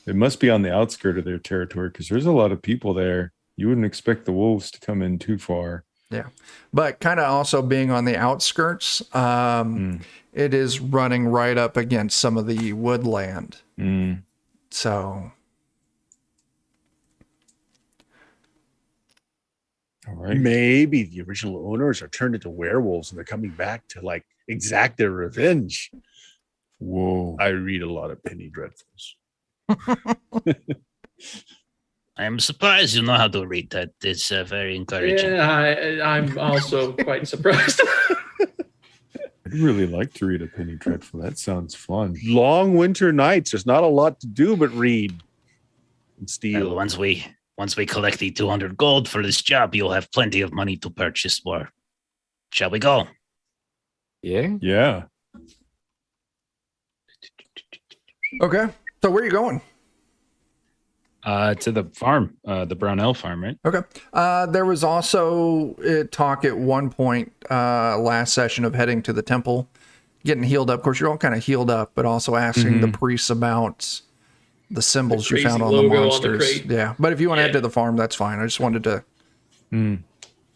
It must be on the outskirt of their territory because there's a lot of people there. You wouldn't expect the wolves to come in too far. Yeah. But kind of also being on the outskirts, it is running right up against some of the woodland. So, All right. Maybe the original owners are turned into werewolves and they're coming back to like exact their revenge. Whoa. I read a lot of Penny Dreadfuls. I am surprised you know how to read that. It's very encouraging. Yeah, I'm also quite surprised. I'd really like to read a Penny Dreadful. That sounds fun. Long winter nights. There's not a lot to do but read and steal. Well, once we collect the 200 gold for this job, you'll have plenty of money to purchase more. Shall we go? yeah, Yeah. Okay. So where are you going? To the farm, the Brownell farm, right? Okay. There was also talk at one point last session of heading to the temple, getting healed up. Of course, you're all kind of healed up, but also asking the priests about the symbols The you found crazy on the logo on the monsters. crate. Yeah. But if you want to head Yeah. to the farm, that's fine. I just wanted to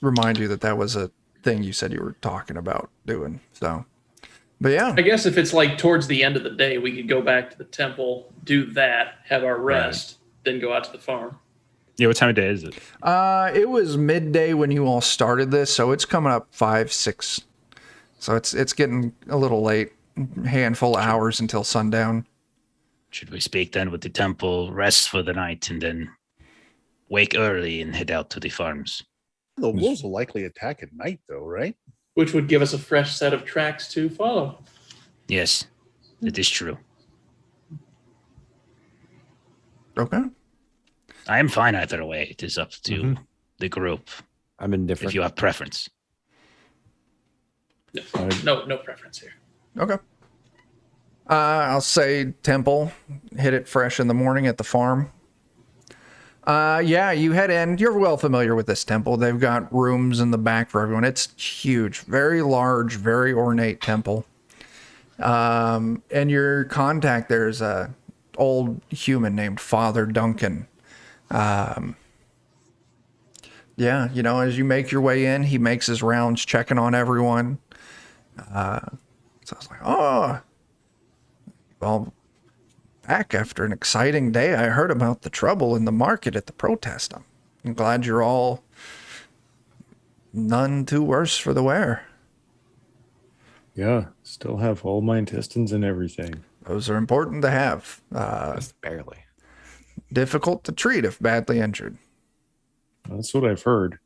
remind you that that was a thing you said you were talking about doing. So, but yeah. I guess if it's like towards the end of the day, we could go back to the temple, do that, have our rest, then go out to the farm. Yeah. What time of day is it? It was midday when you all started this, so it's coming up 5, 6. So it's getting a little late. Handful of hours until sundown. Should we speak then with the temple, rest for the night, and then wake early and head out to the farms? The wolves will likely attack at night, though, right? Which would give us a fresh set of tracks to follow. Yes, that is true. Okay. I am fine either way. It is up to the group I'm indifferent. if you have preference. No preference here. Okay. I'll say temple. Hit it fresh in the morning at the farm. Yeah, you head in. You're well familiar with this temple. They've got rooms in the back for everyone. It's huge, very large, very ornate temple. And your contact there is a old human named Father Duncan. Yeah, you know, as you make your way in, he makes his rounds checking on everyone. So I was like, oh, well, back after an exciting day. I heard about the trouble in the market at the protest. I'm glad you're all none too worse for the wear. Yeah, still have all my intestines and everything. Those are important to have. Just barely. Difficult to treat if badly injured. That's what I've heard.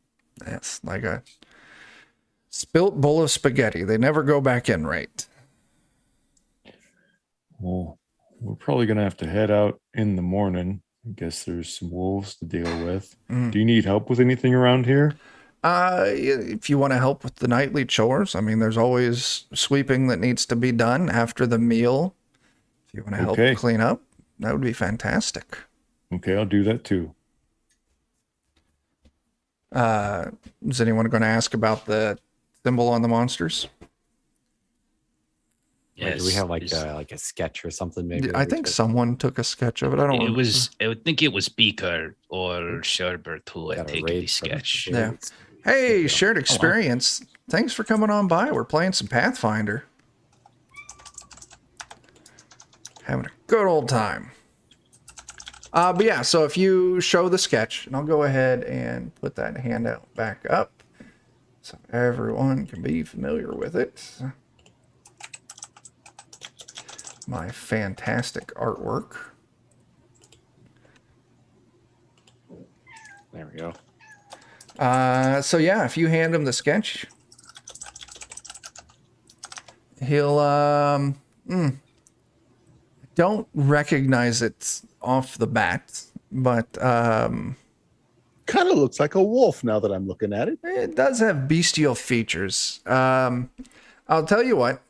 It's like a spilt bowl of spaghetti. They never go back in right. Well, we're probably going to have to head out in the morning. I guess there's some wolves to deal with. Do you need help with anything around here? If you want to help with the nightly chores, I mean, there's always sweeping that needs to be done after the meal. If you want to help Okay. clean up, that would be fantastic. Okay, I'll do that too. Is anyone going to ask about the symbol on the monsters? Like, Yes. do we have like is- a sketch or something? Maybe I think someone took a sketch of it. I don't It know. was. I would think it was Beaker or Sherbert who had Got a taken the raid from sketch. Yeah. Shades. Hey, shared experience. Thanks for coming on by. We're playing some Pathfinder. Having a good old time. But yeah, so if you show the sketch, and I'll go ahead and put that handout back up so everyone can be familiar with it. My fantastic artwork. There we go. So yeah, if you hand him the sketch, he'll don't recognize it off the bat, but Kind of looks like a wolf now that I'm looking at it. it does have bestial features. I'll tell you what.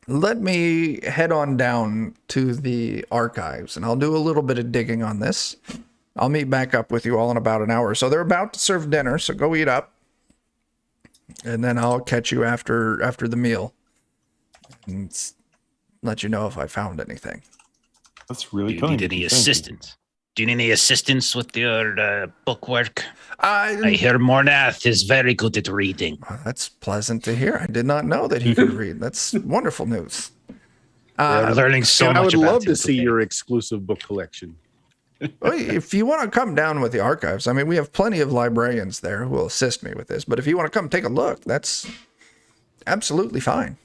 Let me head on down to the archives, and I'll do a little bit of digging on this. I'll meet back up with you all in about an hour. So they're about to serve dinner, so go eat up. And then I'll catch you after the meal and let you know if I found anything. That's Do really you kind. need any assistance? Do you need any assistance with your book work? I I, hear Mornath is very good at reading. that's pleasant to hear. I did not know that he could read. That's wonderful news. We're learning so And much I would about love him to see today. your exclusive book collection. Well, if you want to come down with the archives, I mean, we have plenty of librarians there who will assist me with this. But if you want to come take a look, that's absolutely fine.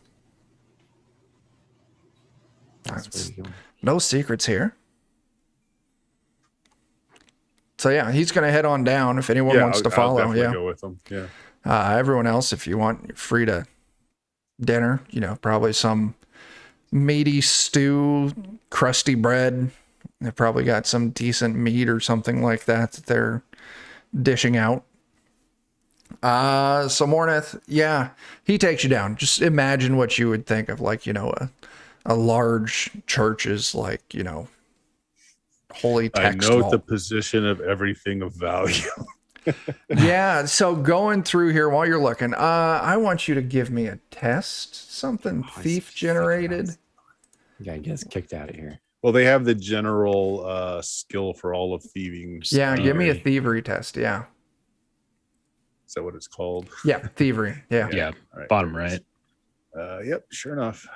That's really cool. No secrets here. So yeah, he's going to head on down if anyone wants to I'll follow. definitely Yeah. go with them. Yeah. Everyone else, if you want, you're free to dinner. You know, probably some meaty stew, crusty bread. They've probably got some decent meat or something like that that they're dishing out. So Morneth, yeah, he takes you down. Just imagine what you would think of, like, you know, a large churches like, holy I text note vault. the position of everything of value. Yeah, so going through here while you're looking, I want you to give me a test, something Oh, thief generated. Yeah, I guess kicked out of here. Well, they have the general skill for all of thieving. Yeah, give me a thievery. thievery test. Yeah. Is that what it's called? Yeah, thievery. Yeah. Yeah, All right, bottom there it is. right. Yep, sure enough.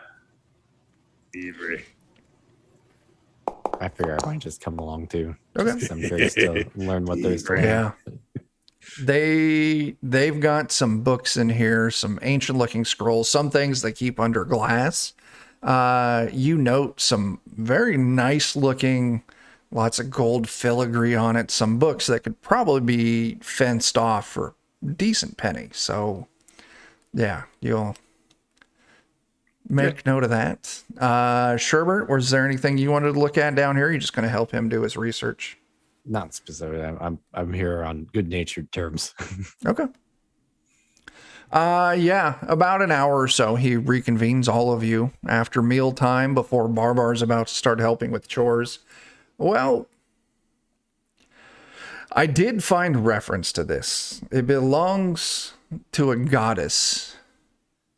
Thievery. I figure I might just come along too. Okay. Just, I'm curious to learn what there's to learn. Yeah. They've got some books in here, some ancient looking scrolls, some things they keep under glass. You note some very nice looking, lots of gold filigree on it, some books that could probably be fenced off for a decent penny. So yeah, you'll make note of that. Sherbert, was there anything you wanted to look at down here? You're just going to help him do his research. Not specifically. I'm here on good natured terms. Okay. Yeah, about an hour or so, he reconvenes all of you after mealtime before Barbar's about to start helping with chores. Well, I did find reference to this. It belongs to a goddess,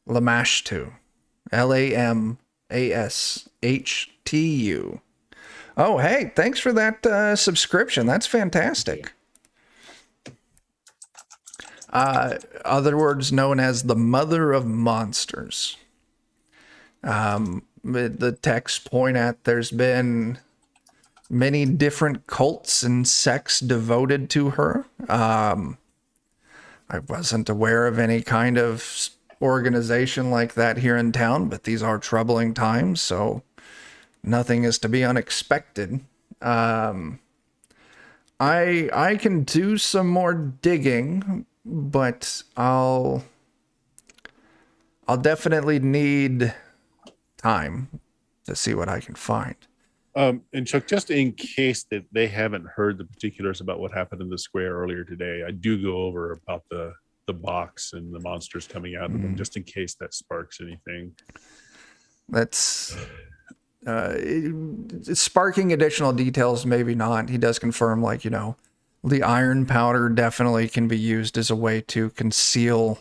Lamashtu. Lamashtu. Oh, hey, thanks for that subscription. That's fantastic. Other words known as the Mother of Monsters. The texts point at there's been many different cults and sects devoted to her. I wasn't aware of any kind of organization like that here in town, but these are troubling times, so nothing is to be unexpected. I can do some more digging, but I'll definitely need time to see what I can find. And Chuck, just in case that they haven't heard the particulars about what happened in the square earlier today, I do go over about the box and the monsters coming out of them, just in case that sparks anything. That's sparking additional details, maybe not. He does confirm, the iron powder definitely can be used as a way to conceal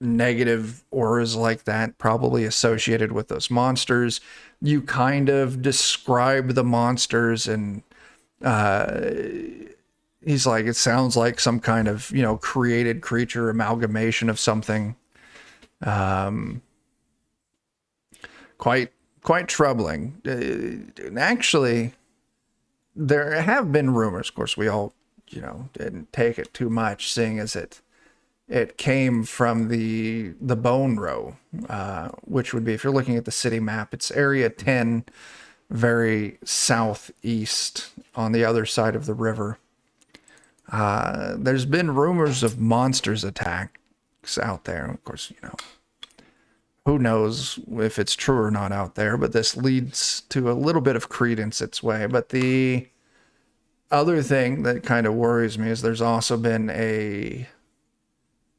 negative auras like that, probably associated with those monsters. You kind of describe the monsters, and he's like, it sounds like some kind of, created creature amalgamation of something. Quite troubling. Actually, there have been rumors. Of course, we all, didn't take it too much, seeing as it came from the Bone Row, which would be, if you're looking at the city map, it's Area 10, very southeast on the other side of the river. There's been rumors of monsters attacks out there. Of course, who knows if it's true or not out there, but this leads to a little bit of credence its way. But the other thing that kind of worries me is there's also been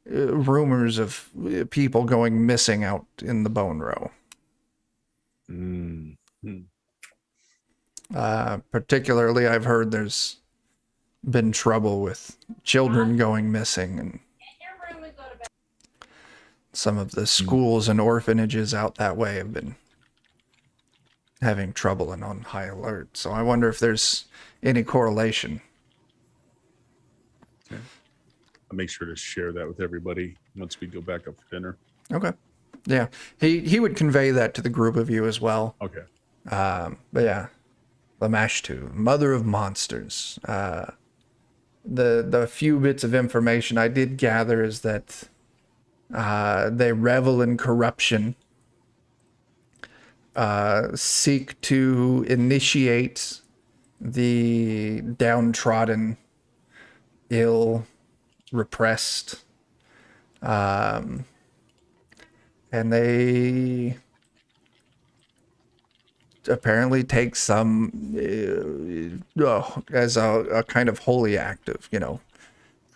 rumors of people going missing out in the Bone Row. Particularly, I've heard there's been trouble with children going missing, and some of the schools and orphanages out that way have been having trouble and on high alert. So I wonder if there's any correlation. I'll make sure to share that with everybody once we go back up for dinner. Okay. Yeah. He would convey that to the group of you as well. Okay. But yeah, Lamashtu, Mother of Monsters. The few bits of information I did gather is that they revel in corruption, seek to initiate the downtrodden, ill, repressed, and they apparently take some as a kind of holy act of,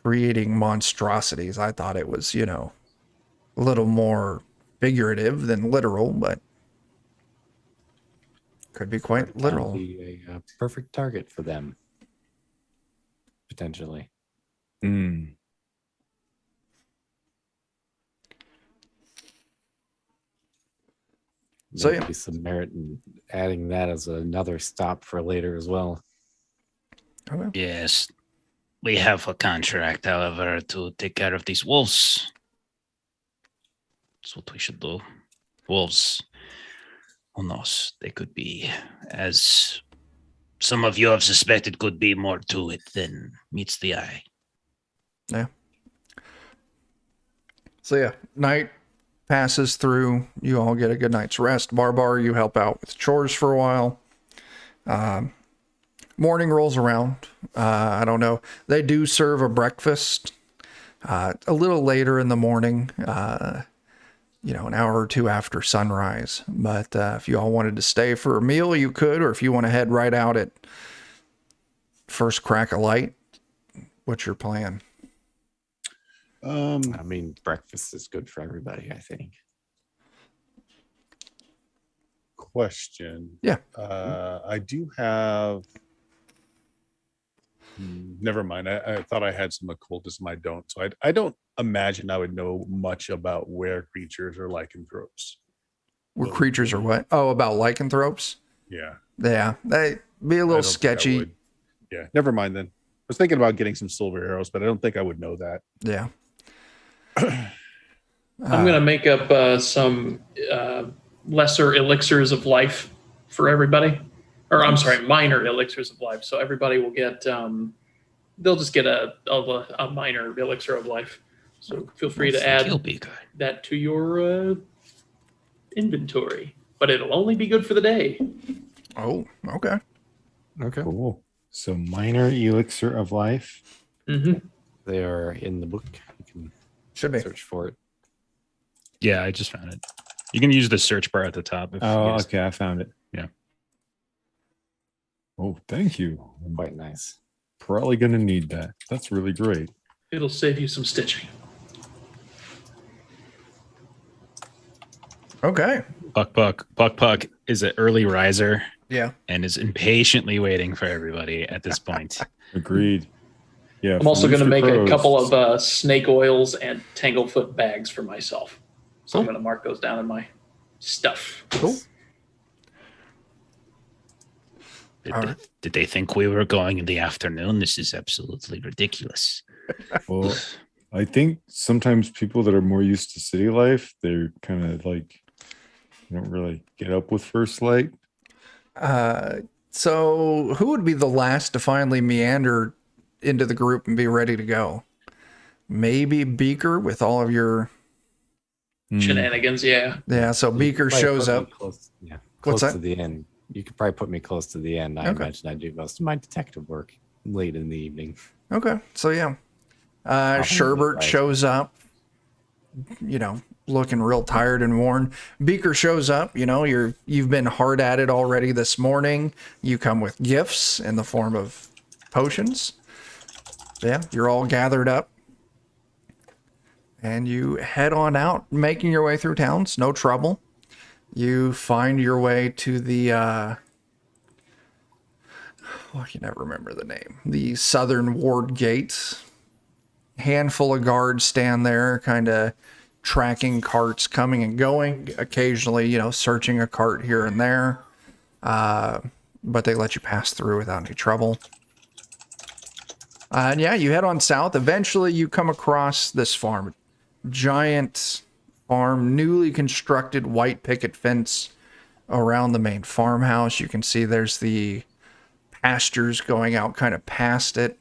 creating monstrosities. I thought it was, a little more figurative than literal, but could be quite literal. Be a perfect target for them, potentially. Mm. So, Maybe yeah. some merit in adding that as another stop for later as well. Okay. Yes. We have a contract, however, to take care of these wolves. That's what we should do. Wolves. Who knows? They could be, as some of you have suspected, could be more to it than meets the eye. Yeah. So yeah, night passes through. You all get a good night's rest. Barbar, you help out with chores for a while. Morning rolls around. I don't know. They do serve a breakfast a little later in the morning. An hour or two after sunrise. But if you all wanted to stay for a meal, you could, or if you want to head right out at first crack of light, what's your plan? I mean, breakfast is good for everybody, I think. Question. Yeah. I do have. Never mind. I thought I had some occultism. I don't. So I don't imagine I would know much about where creatures are lycanthropes. Where creatures are what? Oh, about lycanthropes? Yeah. Yeah, they be a I little don't think I sketchy. would. Yeah. Never mind then. I was thinking about getting some silver arrows, but I don't think I would know that. Yeah. I'm going to make up some lesser elixirs of life for everybody. Or I'm sorry, minor elixirs of life. So everybody will get, they'll just get a minor elixir of life. So feel free to add He'll be good. that to your inventory. But it'll only be good for the day. Oh, okay. Okay. Cool. So minor elixir of life. Mm-hmm. They are in the book. You can Should be. search for it. Yeah, I just found it. You can use the search bar at the top. If you Oh, guys- okay. I found it. Yeah. Oh, thank you. I'm Quite nice. probably going to need that. That's really great. It'll save you some stitching. Okay. Puck is an early riser Yeah. and is impatiently waiting for everybody at this point. Agreed. Yeah. I'm also for going to Rooster make a Crows, couple of snake oils and tanglefoot bags for myself. So I'm Cool. going to mark those down in my stuff. Cool. Did, All right. did they think we were going in the afternoon? This is absolutely ridiculous. Well, I think sometimes people that are more used to city life, they're kind of like, they don't really get up with first light. So who would be the last to finally meander into the group and be ready to go? Maybe Beaker with all of your Shenanigans, yeah. yeah. So You Beaker could probably shows put me up. Close, yeah, What's close to that? the end. You could probably put me close to the end. I Okay. imagine I do most of my detective work late in the evening. Okay. So yeah. Probably Sherbert right. shows up, looking real tired and worn. Beaker shows up, you've been hard at it already this morning. You come with gifts in the form of potions. Yeah, you're all gathered up. And you head on out, making your way through town. It's no trouble. You find your way to the I can never remember the name. The Southern Ward Gates. Handful of guards stand there, kind of tracking carts coming and going, occasionally, searching a cart here and there. But they let you pass through without any trouble. And yeah, you head on south. Eventually, you come across this farm. Giant farm, newly constructed white picket fence around the main farmhouse. You can see there's the pastures going out kind of past it.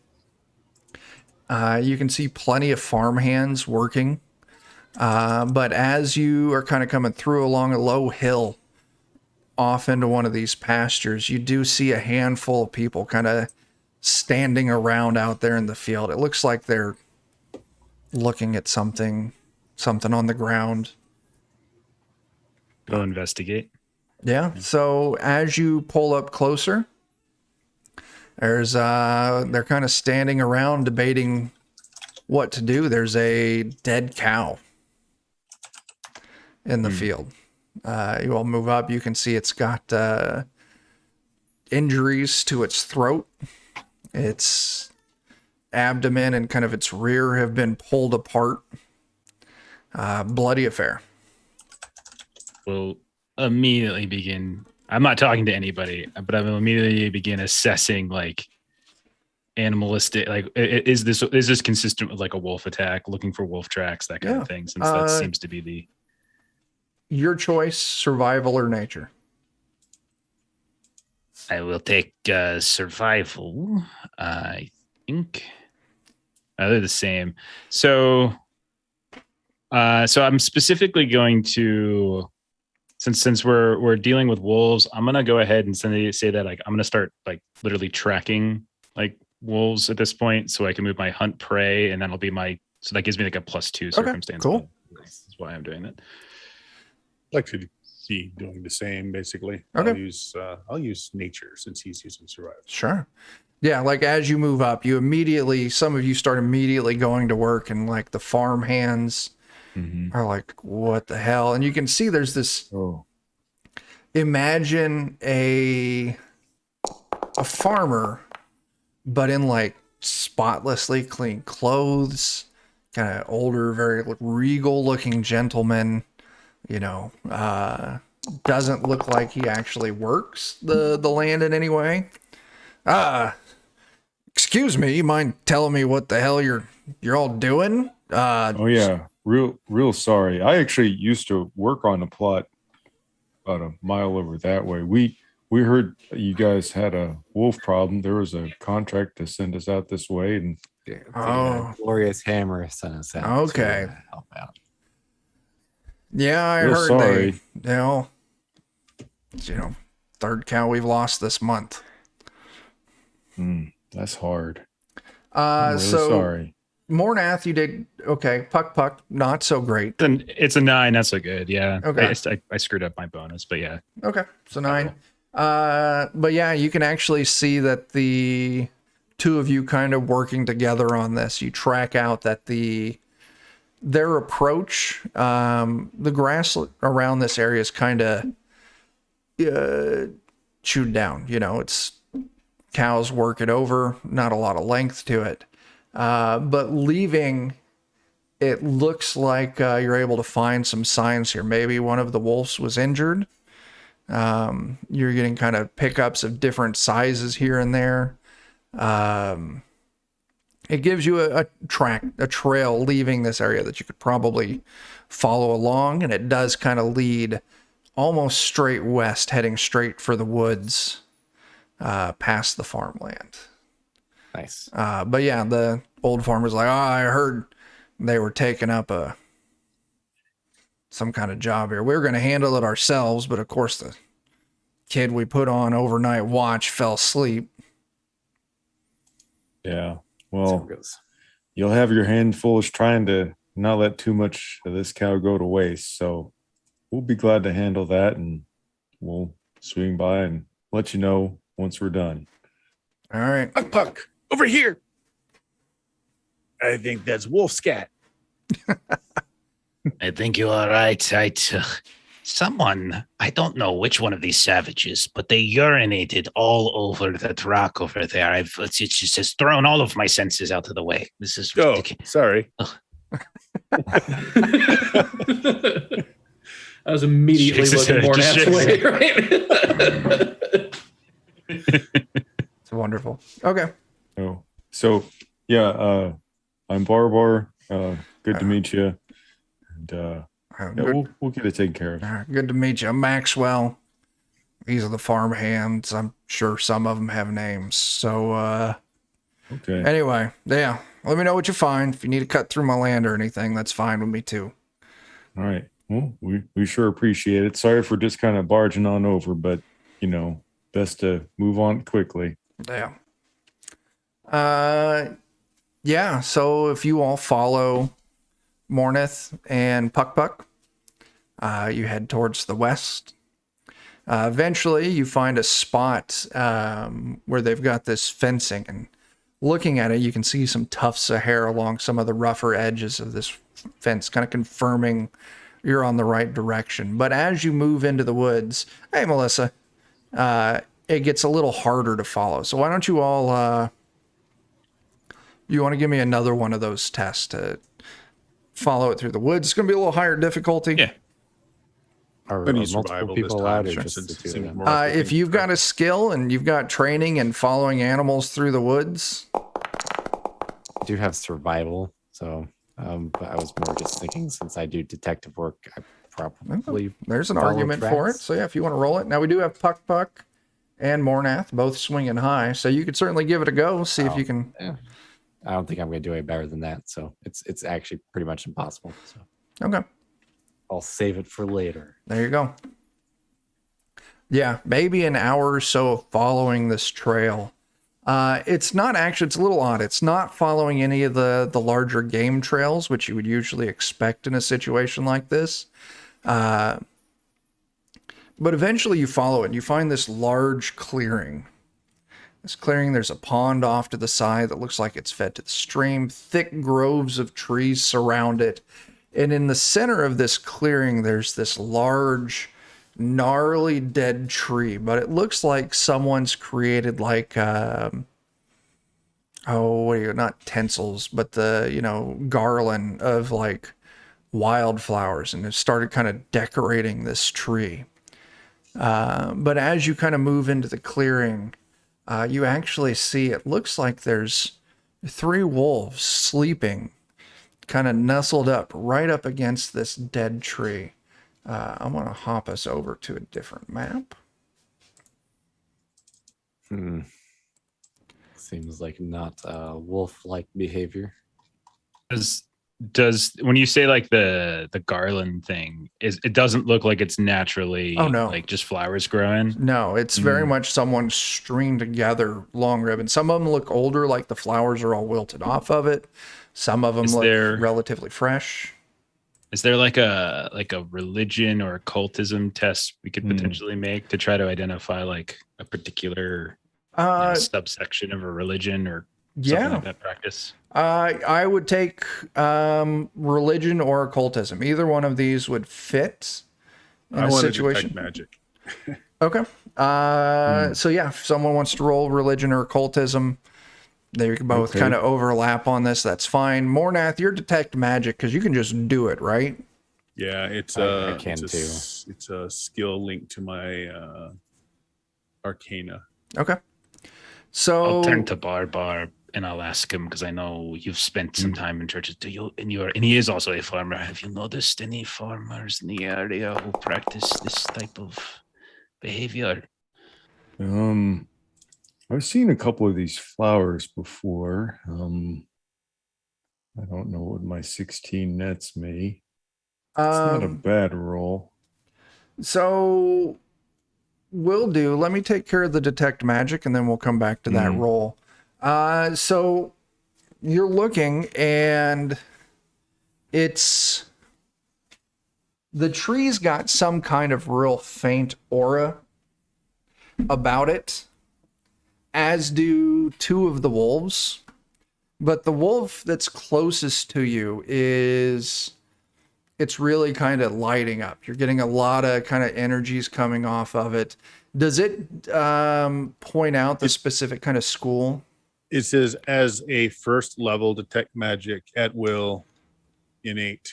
You can see plenty of farmhands working. But as you are kind of coming through along a low hill off into one of these pastures, you do see a handful of people kind of standing around out there in the field. It looks like they're looking at something on the ground. Go investigate. Yeah. So as you pull up closer, they're kind of standing around debating what to do. There's a dead cow. in the field. You all move up. You can see it's got injuries to its throat. Its abdomen and kind of its rear have been pulled apart. Bloody affair. We'll immediately begin. I'm not talking to anybody, but I will immediately begin assessing like animalistic. Like, is this consistent with like a wolf attack? Looking for wolf tracks, that kind of thing. Since that seems to be the your choice: survival or nature. I will take survival. I think they're the same. So I'm specifically going to, since we're dealing with wolves, I'm gonna go ahead and say that like I'm gonna start like literally tracking like wolves at this point, so I can move my hunt prey, and that'll be so that gives me like a +2 circumstance. Cool. That's why I'm doing that. I'd like to see doing the same, basically. Okay. I'll use nature since he's using survival. Sure. Yeah, like as you move up, some of you start immediately going to work, and like the farm hands are like, what the hell? And you can see there's this, imagine a farmer, but in like spotlessly clean clothes, kind of older, very regal looking gentleman, doesn't look like he actually works the land in any way. Excuse me, you mind telling me what the hell you're all doing? Oh yeah, real sorry. I actually used to work on a plot about a mile over that way. We heard you guys had a wolf problem. There was a contract to send us out this way, and Glorious Hammer sent us out. Okay. To help out. Yeah, I Real heard sorry. third cow we've lost this month. That's hard. I'm really sorry. Mornath, you did okay. Puck, not so great. Then it's a 9. That's so good. Yeah. Okay. I screwed up my bonus, but yeah. Okay, so 9. But yeah, you can actually see that the two of you kind of working together on this. You track out that their approach, the grass around this area is kind of chewed down. It's cows work it over, not a lot of length to it. But leaving, it looks like you're able to find some signs here. Maybe one of the wolves was injured. You're getting kind of pickups of different sizes here and there. It gives you a trail leaving this area that you could probably follow along, and it does kind of lead almost straight west, heading straight for the woods, past the farmland. Nice. But yeah, the old farmer's like, I heard they were taking up some kind of job here. We were going to handle it ourselves, but of course the kid we put on overnight watch fell asleep. Yeah. Well, you'll have your hand full trying to not let too much of this cow go to waste. So we'll be glad to handle that, and we'll swing by and let you know once we're done. All right. Puck, over here. I think that's wolf scat. I think you are right. Someone, I don't know which one of these savages, but they urinated all over that rock over there. It's just thrown all of my senses out of the way. This is ridiculous. Sorry. I was immediately Shakes his looking head, more just naturally, right? It's wonderful. Okay. Oh, so yeah, I'm Barbar. Good to meet you. And we'll get it taken care of. All right, good to meet you. I'm Maxwell. These are the farm hands. I'm sure some of them have names. So, Okay. anyway, yeah, let me know what you find. If you need to cut through my land or anything, that's fine with me too. All right. Well, we sure appreciate it. Sorry for just kind of barging on over, but best to move on quickly. Yeah. Yeah. So if you all follow Mornith and Puck, you head towards the west. Eventually, you find a spot where they've got this fencing, and looking at it, you can see some tufts of hair along some of the rougher edges of this fence, kind of confirming you're on the right direction. But as you move into the woods, hey Melissa, it gets a little harder to follow. So why don't you all you want to give me another one of those tests to follow it through the woods? It's going to be a little higher difficulty. Yeah. Are, I are need multiple survival this people time. allowed or Sure. just the Since two it of seems them? more like the If thing- you've got a skill and you've got training in following animals through the woods, I do have survival, so but I was more just thinking since I do detective work, I probably there's an follow argument for it. tracks. So yeah, if you want to roll it. Now we do have Puck and Mornath both swinging high, so you could certainly give it a go, see if Oh. you can. Yeah. I don't think I'm going to do any better than that, so it's actually pretty much impossible. So Okay, I'll save it for later. there you go. Yeah, maybe an hour or so of following this trail. It's not actually, it's a little odd. It's not following any of the larger game trails, which you would usually expect in a situation like this. But eventually you follow it and you find this large clearing. This clearing, there's a pond off to the side that looks like it's fed to the stream. Thick groves of trees surround it. And in the center of this clearing, there's this large, gnarly dead tree. But it looks like someone's created like, not tinsels, but the, garland of like wildflowers. And it started kind of decorating this tree. But as you kind of move into the clearing, you actually see it looks like there's 3 wolves sleeping, kind of nestled up right up against this dead tree. I'm going to hop us over to a different map. Seems like not wolf-like behavior. Does when you say like the garland thing, it doesn't look like it's naturally like just flowers growing? No, it's very much someone stringed together long ribbon. Some of them look older, like the flowers are all wilted off of it. Some of them look relatively fresh. Is there like a religion or occultism test we could potentially make to try to identify like a particular subsection of a religion or something like that practice? I would take religion or occultism. Either one of these would fit in a situation. Detect magic. Okay. So yeah, if someone wants to roll religion or occultism, they can both kind of overlap on this. That's fine. Mornath, you're detect magic because you can just do it, right? Yeah, it's I can too. It's a skill linked to my Arcana. Okay. So I'll turn to Barbar and I'll ask him because I know you've spent some time in churches. And he is also a farmer. Have you noticed any farmers in the area who practice this type of behavior? I've seen a couple of these flowers before. I don't know what my 16 nets me. It's not a bad roll. So will do. Let me take care of the detect magic and then we'll come back to that roll. So you're looking and the tree's got some kind of real faint aura about it, as do 2 of the wolves. But the wolf that's closest to you it's really kind of lighting up. You're getting a lot of kind of energies coming off of it. Does it point out the specific kind of school? It says as a first level detect magic at will, innate.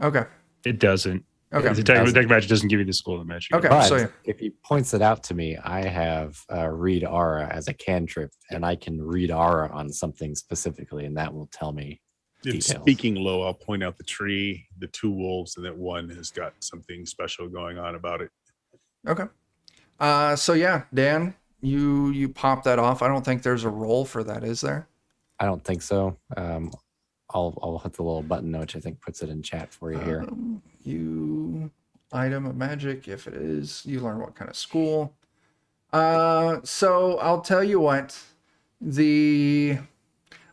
Okay. It doesn't. Okay. Detect magic doesn't give you the school of magic. Okay. But So if he points it out to me, I have read aura as a cantrip, and I can read aura on something specifically, and that will tell me It's details. speaking low, I'll point out the tree, the 2 wolves, and that one has got something special going on about it. Okay. So yeah, Dan, you pop that off. I don't think there's a roll for that, is there? I don't think so. I'll hit the little button, which I think puts it in chat for you here. You item of magic. If it is, you learn what kind of school. So I'll tell you what.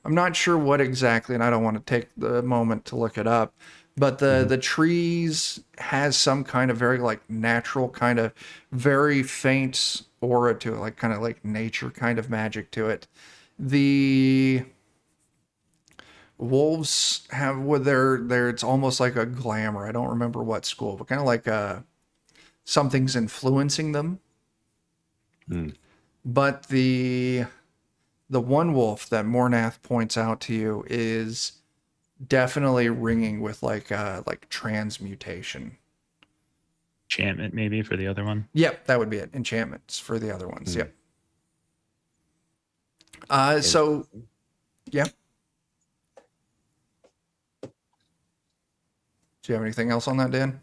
I'm not sure what exactly, and I don't want to take the moment to look it up. But the trees has some kind of very like natural kind of very faint aura to it, like kind of like nature kind of magic to it. The wolves have with their it's almost like a glamour. I don't remember what school, but kind of like something's influencing them. Hmm. But the one wolf that Mornath points out to you is definitely ringing with like transmutation. Enchantment, maybe, for the other one. Yep, that would be it. Enchantments for the other ones. Hmm. Yep. So yeah. Do you have anything else on that, Dan?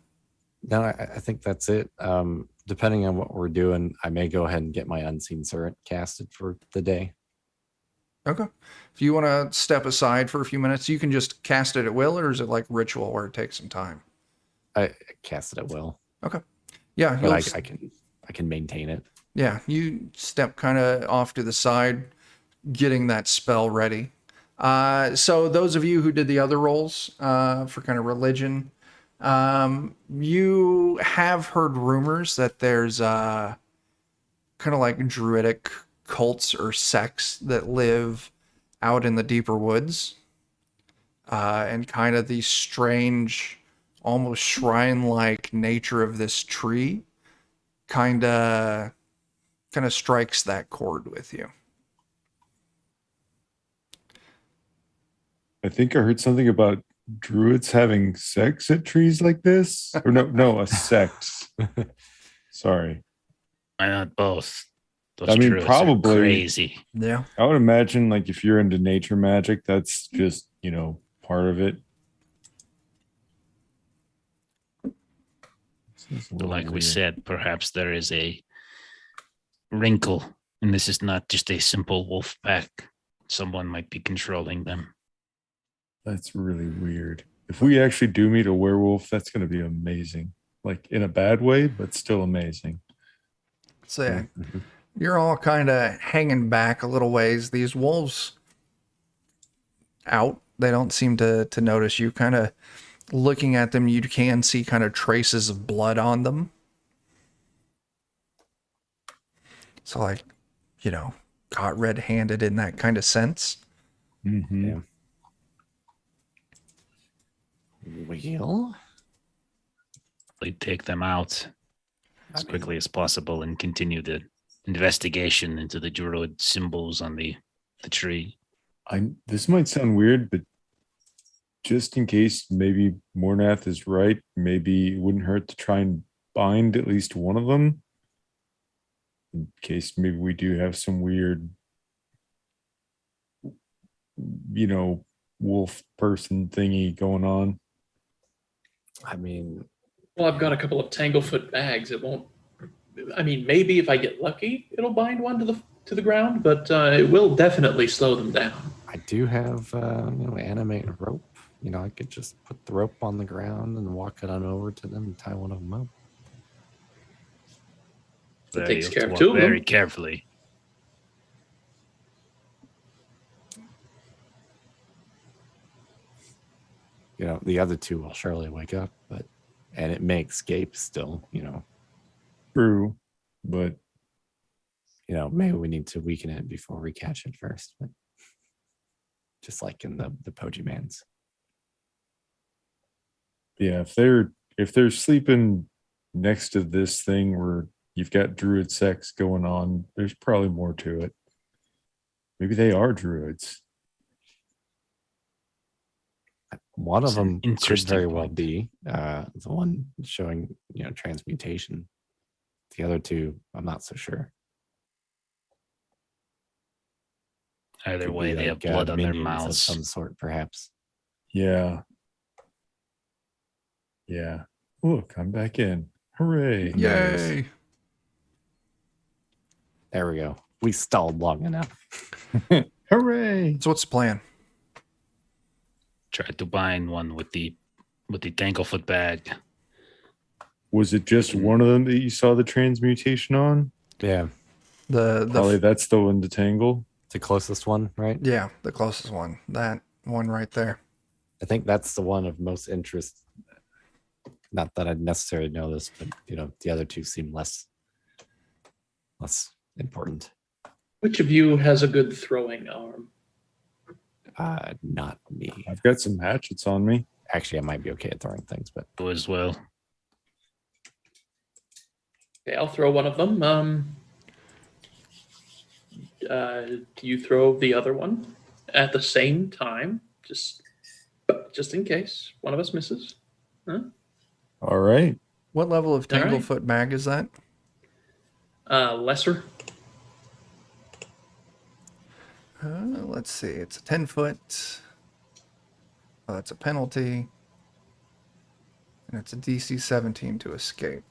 No, I think that's it. Depending on what we're doing, I may go ahead and get my Unseen Servant casted for the day. Okay. If you want to step aside for a few minutes, you can just cast it at will, or is it like ritual where it takes some time? I cast it at will. Okay. Yeah, but I can maintain it. Yeah, you step kind of off to the side, getting that spell ready. So those of you who did the other rolls for kind of religion, you have heard rumors that there's kind of like druidic cults or sects that live out in the deeper woods, and kind of the strange, almost shrine-like nature of this tree kind of strikes that chord with you. I think I heard something about druids having sex at trees like this. Or no, a sect. Sorry. Why not both? Those I mean, druids are probably. crazy. Yeah. I would imagine, like, if you're into nature magic, that's just, part of it. Like we said, perhaps there is a wrinkle, and this is not just a simple wolf pack. Someone might be controlling them. That's really weird. If we actually do meet a werewolf, that's going to be amazing. Like, in a bad way, but still amazing. So yeah, you're all kind of hanging back a little ways. These wolves out. They don't seem to notice you. Kind of looking at them, you can see kind of traces of blood on them. So like, caught red-handed in that kind of sense. Mm-hmm. Yeah. Well, They take them out as quickly as possible and continue the investigation into the druid symbols on the tree. This might sound weird, but just in case maybe Mornath is right, maybe it wouldn't hurt to try and bind at least one of them. In case maybe we do have some weird, wolf person thingy going on. I mean, Well, I've got a couple of Tanglefoot bags. It won't. I mean, maybe if I get lucky, it'll bind one to the ground, but it will definitely slow them down. I do have animate rope. I could just put the rope on the ground and walk it on over to them and tie one of them up. That takes You have care to of walk two of them. very carefully. The other two will surely wake up, and it may escape still. True, but Maybe we need to weaken it before we catch it first. But just like in the Poji Mans. yeah, if they're sleeping next to this thing where you've got druid sex going on, there's probably more to it. Maybe they are druids. One of It's an them could interesting very well point. be the one showing transmutation. The other two, I'm not so sure. Either Could way, be they like, have blood on their minions of mouths. some sort, perhaps. Yeah. Yeah. Look, I'm back in. Hooray. Yay! There we go. We stalled long enough. Hooray. So what's the plan? Tried to bind one with the Tanglefoot bag. Was it just one of them that you saw the transmutation on? Yeah, Probably that's the one to tangle. the closest one, right? yeah, the closest one. That one right there. I think that's the one of most interest. Not that I'd necessarily know this, but the other two seem less important. Which of you has a good throwing arm? Not me. I've got some hatchets on me. Actually, I might be okay at throwing things, but You as well. Okay, I'll throw one of them. Do you throw the other one at the same time, just in case one of us misses? Huh? All right. What level of All right. Tanglefoot bag is that? Lesser. Let's see. It's a 10-foot. Oh, that's a penalty. And it's a DC 17 to escape.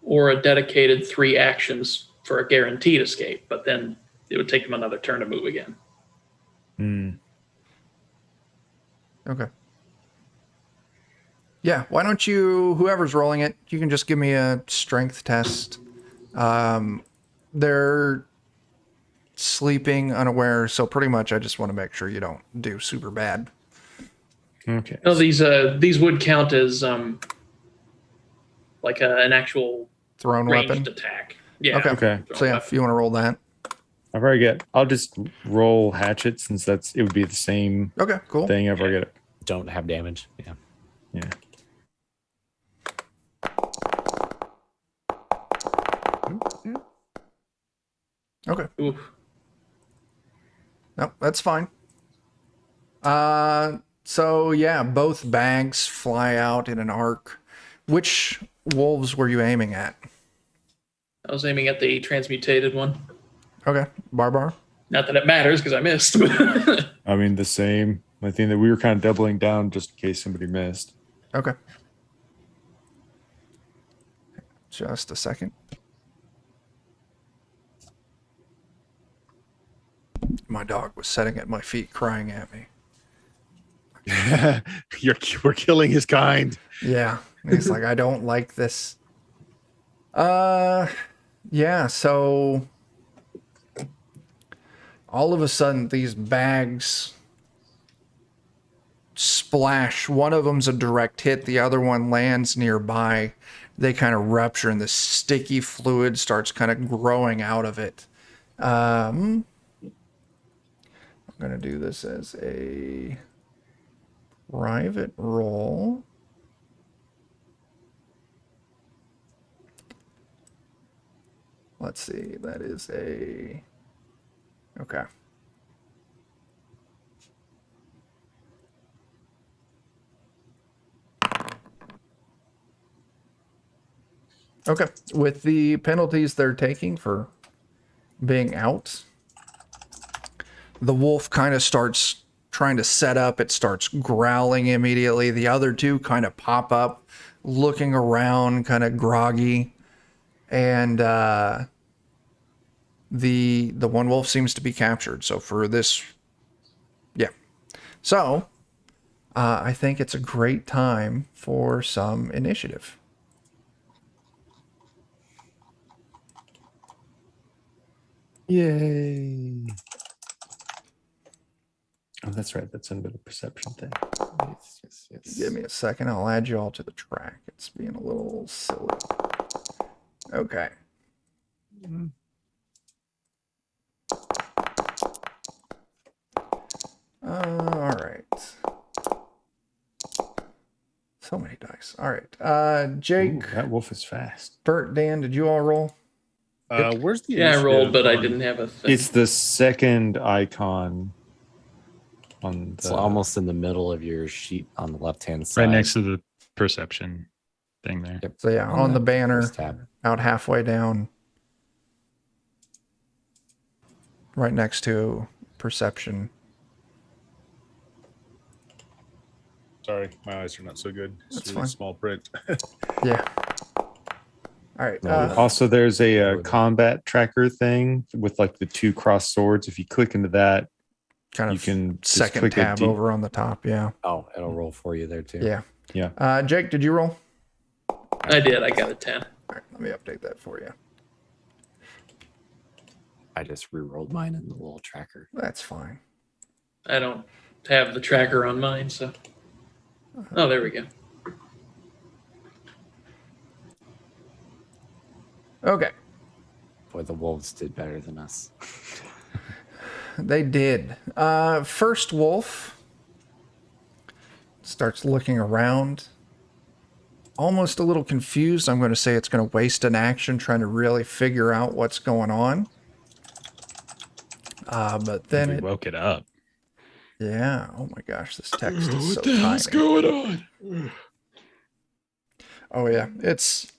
Or a dedicated 3 actions for a guaranteed escape, but then it would take them another turn to move again. Okay. Yeah, why don't you, whoever's rolling it, you can just give me a strength test. They're sleeping, unaware, so pretty much I just want to make sure you don't do super bad. Okay. No, these would count as like an actual Thrown ranged weapon. attack. Yeah. Okay. Okay. So yeah, if you want to roll that. I've already got. I'll just roll hatchet since it would be the same Okay, cool. thing. I've already got it. don't have damage. Yeah. Yeah. Okay. Oof. No, that's fine. So yeah, both bags fly out in an arc. Which wolves were you aiming at? I was aiming at the transmutated one. Okay, Barbar. Not that it matters because I missed. I mean, the same. I think that we were kind of doubling down just in case somebody missed. Okay. Just a second. My dog was sitting at my feet crying at me. We're killing his kind. Yeah. He's like, I don't like this. Yeah, so all of a sudden these bags splash. One of them's a direct hit, the other one lands nearby. They kind of rupture and the sticky fluid starts kind of growing out of it. I'm going to do this as a private roll. Let's see, that is a... Okay. Okay, with the penalties they're taking for being out, the wolf kind of starts trying to set up. It starts growling immediately. The other two kind of pop up, looking around, kind of groggy. And the one wolf seems to be captured. So for this, yeah. So I think it's a great time for some initiative. Yay. Oh, that's right. That's under the perception thing. Yes. Give me a second. I'll add you all to the track. It's being a little silly. Okay. All right. So many dice. All right. Jake, Ooh, that wolf is fast. Bert, Dan, did you all roll? Where's the Yeah, I rolled, initiative but I on- didn't have a thing. It's the second icon on It's the almost in the middle of your sheet on the left-hand side. Right next to the perception thing there. Yep. So yeah, on the that banner, first tab. out halfway down, right next to perception. Sorry, my eyes are not so good. It's That's really fine. small print. Yeah. All right. No, Also, there's a combat tracker thing with like the 2 crossed swords. If you click into that, kind you of can just second click a tab D- over on the top. Yeah. Oh, it'll roll for you there too. Yeah. Yeah. Jake, did you roll? I did. I got a 10. All right. Let me update that for you. I just re-rolled mine in the little tracker. That's fine. I don't have the tracker on mine, so. Oh, there we go. Okay. Boy, the wolves did better than us. they did. First wolf starts looking around, almost a little confused. I'm going to say it's going to waste an action trying to really figure out what's going on. But then We it, woke it up. yeah. Oh my gosh, this text is so tiny. going on? Oh yeah, it's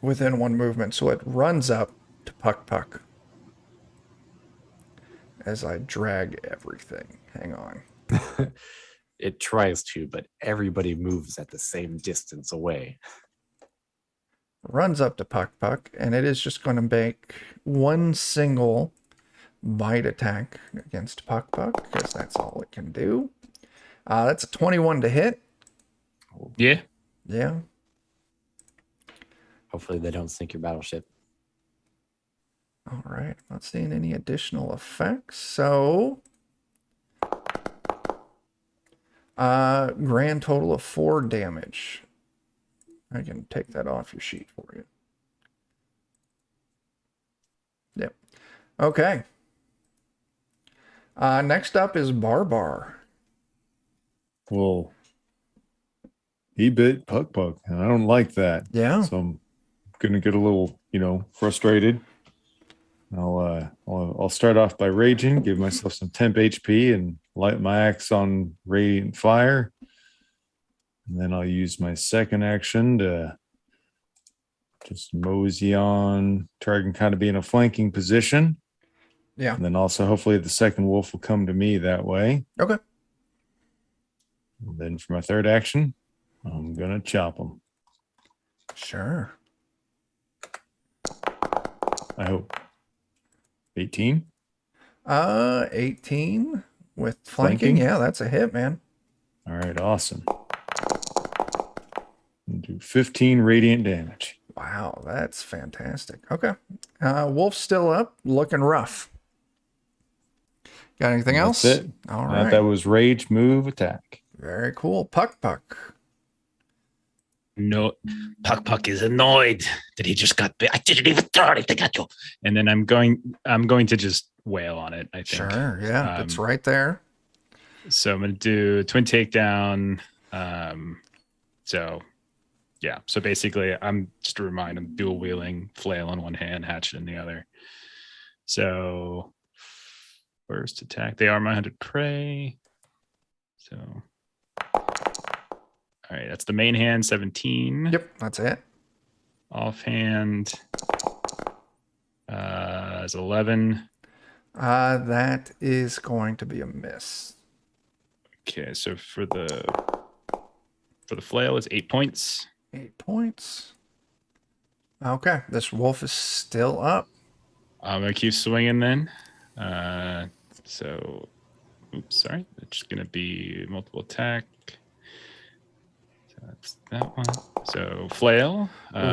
within one movement, so it runs up to Puck Puck as I drag everything. Hang on. It tries to, but everybody moves at the same distance away. Runs up to Puck Puck, and it is just going to make one single bite attack against Puck Puck, because that's all it can do. That's a 21 to hit. Yeah. Yeah. Hopefully they don't sink your battleship. All right. I'm not seeing any additional effects. So, grand total of 4 damage. I can take that off your sheet for you. Yep. Okay. Next up is Barbar. Well, he bit Puck Puck, and I don't like that. Yeah. So I'm gonna get a little, frustrated. I'll start off by raging, give myself some temp HP, and light my axe on radiant fire. And then I'll use my second action to just mosey on, try and kind of be in a flanking position. Yeah. And then also, hopefully, the second wolf will come to me that way. Okay. And then for my third action, I'm gonna chop him. Sure. I hope. 18. 18 with flanking. Flanking? Yeah, that's a hit, man. All right, awesome. And do 15 radiant damage. Wow, that's fantastic. Okay. Wolf's still up, looking rough. Got anything else? That's it. All right. That was rage, move, attack. Very cool. Puck Puck. No. Puck Puck is annoyed that he just got bit. I didn't even throw anything at you. And then I'm going to just wail on it, I think. Sure. Yeah, it's Um, right there. So I'm going to do twin takedown. So basically I'm just a remind, I'm dual wheeling, flail in one hand, hatchet in the other. So first attack, they are my 100 prey. So, all right, that's the main hand, 17. Yep, that's it. Offhand is 11. That is going to be a miss. Okay, so for the flail, it's 8 points. 8 points. Okay, this wolf is still up. I'm gonna keep swinging then. Sorry, it's just gonna be multiple attack. So that's that one. So flail, 91.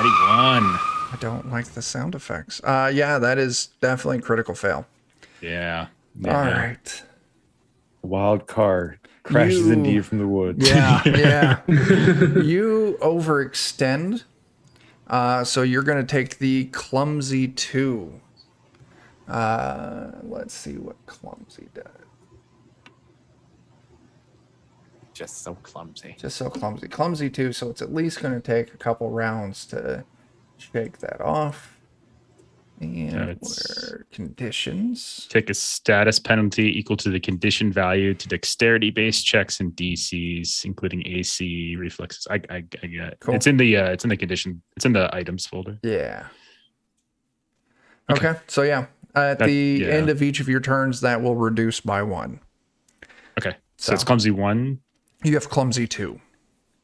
I don't like the sound effects. Yeah, that is definitely a critical fail. Yeah. All right. Wild card crashes You- into you from the woods. Yeah, yeah. You overextend. So you're going to take the clumsy 2. Let's see what clumsy does. Just so clumsy. Just so clumsy. Clumsy 2, so it's at least going to take a couple rounds to shake that off. And That's- where conditions. Take a status penalty equal to the condition value to dexterity-based checks and DCs, including AC reflexes. I get it. Cool. It's in the condition. It's in the items folder. Yeah. Okay. So yeah, at the yeah. end of each of your turns, that will reduce by 1. Okay. So So- it's clumsy 1 You have clumsy 2.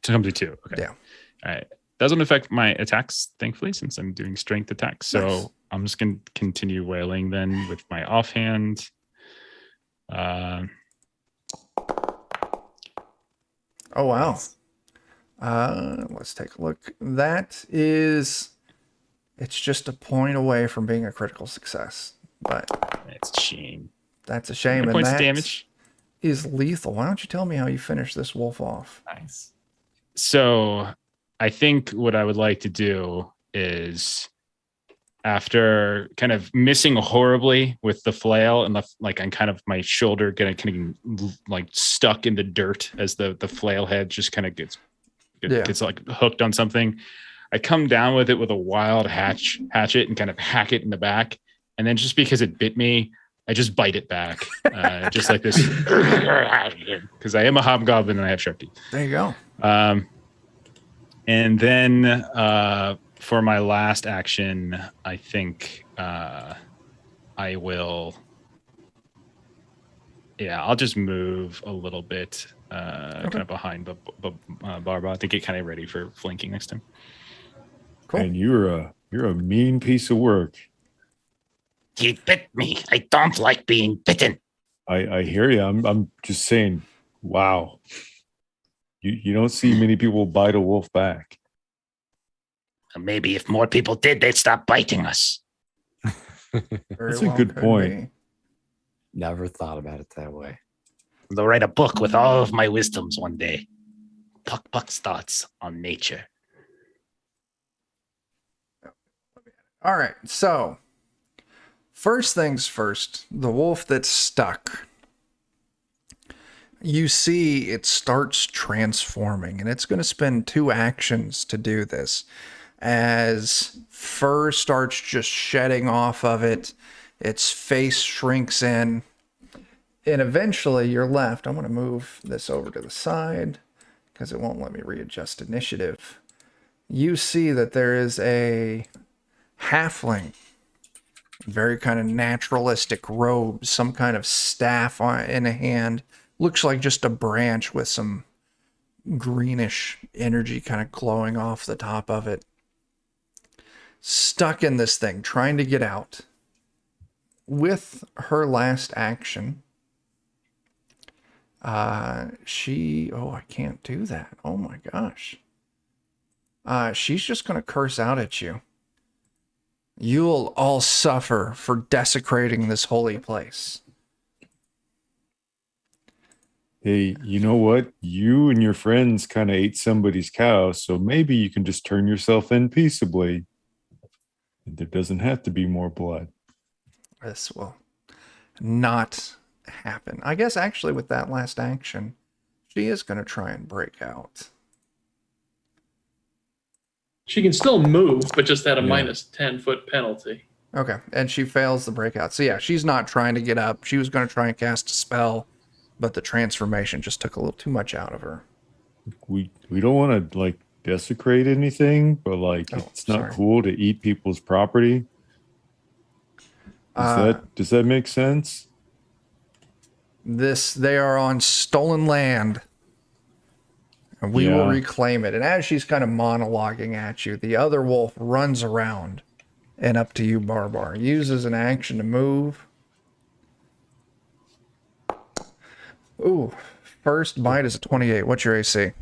to clumsy 2. Okay. Yeah. All right. Doesn't affect my attacks, thankfully, since I'm doing strength attacks. So Nice. I'm just going to continue wailing then with my offhand. Oh wow. Let's take a look. It's just a point away from being a critical success, but It's a shame. that's a shame. And Points that damage. is lethal. Why don't you tell me how you finish this wolf off? Nice. So I think what I would like to do is after kind of missing horribly with the flail and I'm kind of my shoulder getting like stuck in the dirt as the flail head just kind of gets like hooked on something. I come down with it with a wild hatchet and kind of hack it in the back. And then just because it bit me, I just bite it back. Just like this. Because I am a hobgoblin and I have sharp teeth. There you go. And then for my last action, I think I will. Yeah, I'll just move a little bit kind of behind Barbar. I think get kind of ready for flanking next time. Cool. And you're a mean piece of work. He bit me. I don't like being bitten. I hear you. I'm just saying, wow. You don't see many people bite a wolf back. Maybe if more people did, they'd stop biting us. That's a good point. Never thought about it that way. They'll write a book with all of my wisdoms one day. Puck's thoughts on nature. All right, so first things first, the wolf that's stuck. You see it starts transforming, and it's going to spend 2 actions to do this. As fur starts just shedding off of it, its face shrinks in, and eventually you're left. I'm going to move this over to the side because it won't let me readjust initiative. You see that there is a halfling, very kind of naturalistic robes, some kind of staff in a hand. Looks like just a branch with some greenish energy kind of glowing off the top of it. Stuck in this thing, trying to get out. With her last action, I can't do that. Oh my gosh. She's just going to curse out at you. You'll all suffer for desecrating this holy place. Hey, you know what? You and your friends kind of ate somebody's cow, so maybe you can just turn yourself in peaceably. There doesn't have to be more blood. This will not happen. I guess actually with that last action, she is going to try and break out. She can still move, but just at a minus 10-foot penalty. Okay, and she fails the breakout. So yeah, she's not trying to get up. She was going to try and cast a spell, but the transformation just took a little too much out of her. We don't want to like desecrate anything, but like it's not cool to eat people's property. Does that make sense? They are on stolen land. And we will reclaim it. And as she's kind of monologuing at you, the other wolf runs around and up to you, Barbar. Uses an action to move. Ooh, first bite is a 28. What's your AC?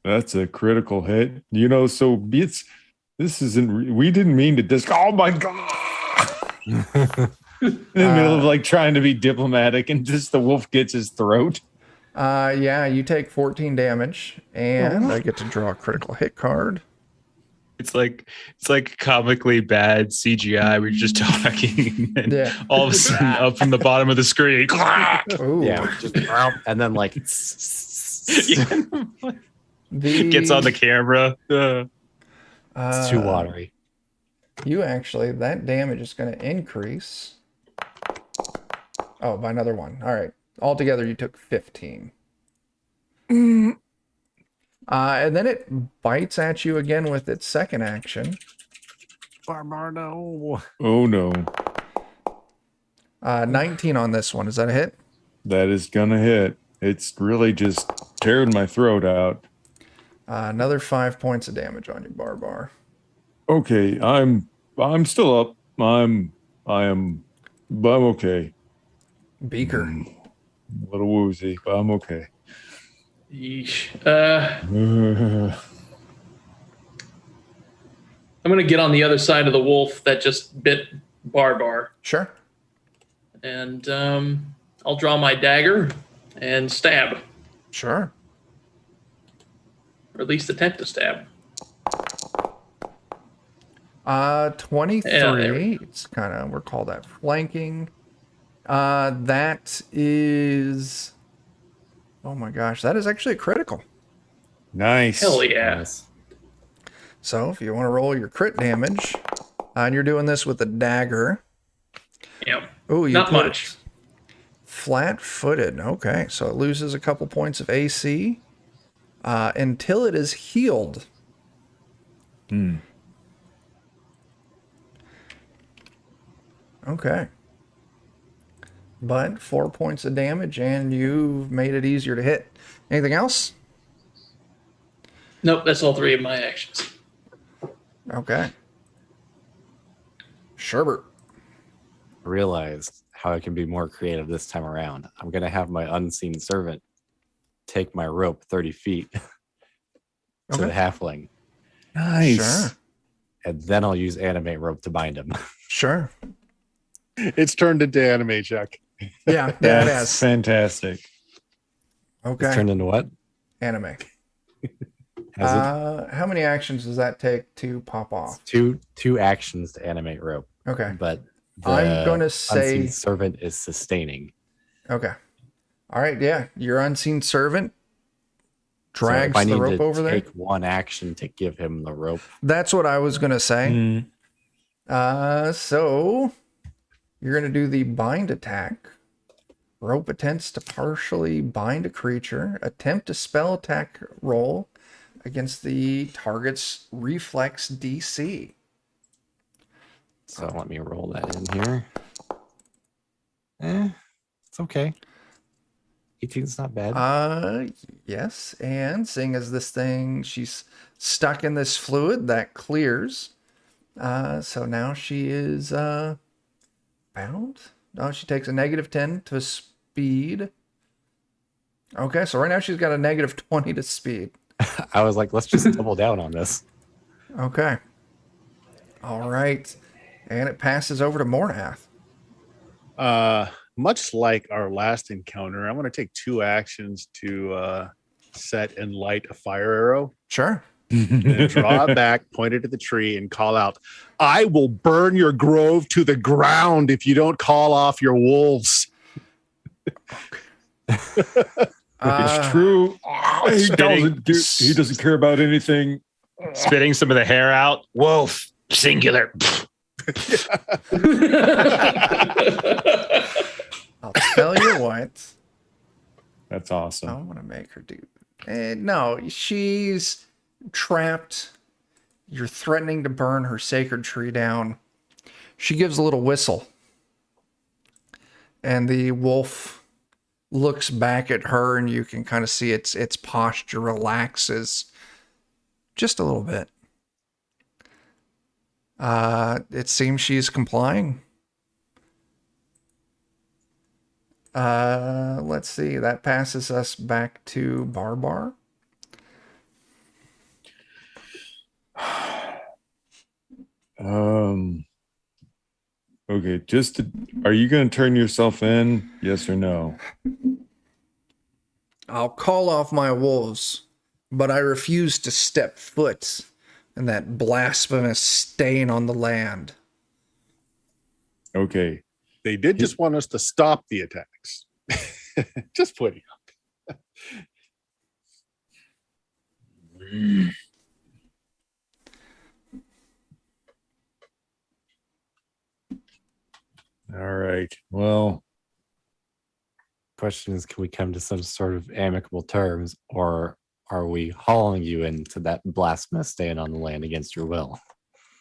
That's a critical hit. You know, so we didn't mean to oh my God. In the middle of like trying to be diplomatic and just the wolf gets his throat. Yeah, you take 14 damage and I get to draw a critical hit card. It's like comically bad CGI. We're just talking, and all of a sudden, up from the bottom of the screen, Ooh. Yeah, just, and then like gets on the camera. It's too watery. That damage is going to increase. Oh, by another one. All right. Altogether, you took 15. And then it bites at you again with its second action. Barbar, no. Oh, no. 19 on this one. Is that a hit? That is going to hit. It's really just tearing my throat out. Another 5 points of damage on you, Barbar. Okay, I'm still up. I'm okay. Beaker. A little woozy, but I'm okay. Yeesh. I'm going to get on the other side of the wolf that just bit Barbar. Sure. And I'll draw my dagger and stab. Sure. Or at least attempt to stab. 23. It's kind of, we'll call that flanking. That is, oh my gosh, that is actually a critical. Nice. Hell yeah. Nice. So if you want to roll your crit damage, and you're doing this with a dagger. Yep. Oh, you Not put much. it flat-footed. Okay, so it loses a couple points of AC until it is healed. Okay. But 4 points of damage, and you've made it easier to hit. Anything else? Nope, that's all 3 of my actions. Okay. Sherbert. Realized how I can be more creative this time around. I'm going to have my unseen servant take my rope 30 feet to the halfling, Nice. Sure. and then I'll use animate rope to bind him. Sure. It's turned into anime, Chuck. Yeah, it That's has. fantastic. It's Okay. turned into what? Anime. Has it? How many actions does that take to pop off? Two actions to animate rope, Okay. but I'm gonna the say- unseen servant is sustaining. Okay. All right. Yeah. Your unseen servant So drags if I the need rope to over there. take one action to give him the rope, That's what I was going to say. So you're going to do the bind attack. Rope attempts to partially bind a creature. Attempt a spell attack roll against the target's reflex DC. so let me roll that in here. It's okay. 18's not bad. Yes, and seeing as this thing, she's stuck in this fluid that clears. So now she is bound. Oh, she takes a -10 to speed. Okay, so right now she's got a -20 to speed. I was like, let's just double down on this. Okay. All right. And it passes over to Mornath. Much like our last encounter, I'm going to take 2 actions to set and light a fire arrow. Sure. And draw it back, point it at the tree, and call out, "I will burn your grove to the ground if you don't call off your wolves." It's true. He doesn't care about anything. Spitting some of the hair out. Wolf, singular. I'll tell you what. That's I awesome. want to make her do. No, she's trapped. You're threatening to burn her sacred tree down. She gives a little whistle. And the wolf looks back at her, and you can kind of see its posture relaxes just a little bit. It seems she's complying. Let's see. That passes us back to Barbar. Okay, are you going to turn yourself in? Yes or no? I'll call off my wolves, but I refuse to step foot in that blasphemous stain on the land. Okay. They did just want us to stop the attacks. Just pointing out. All right. Well, Question is, can we come to some sort of amicable terms, or are we hauling you into that blasphemous stand on the land against your will?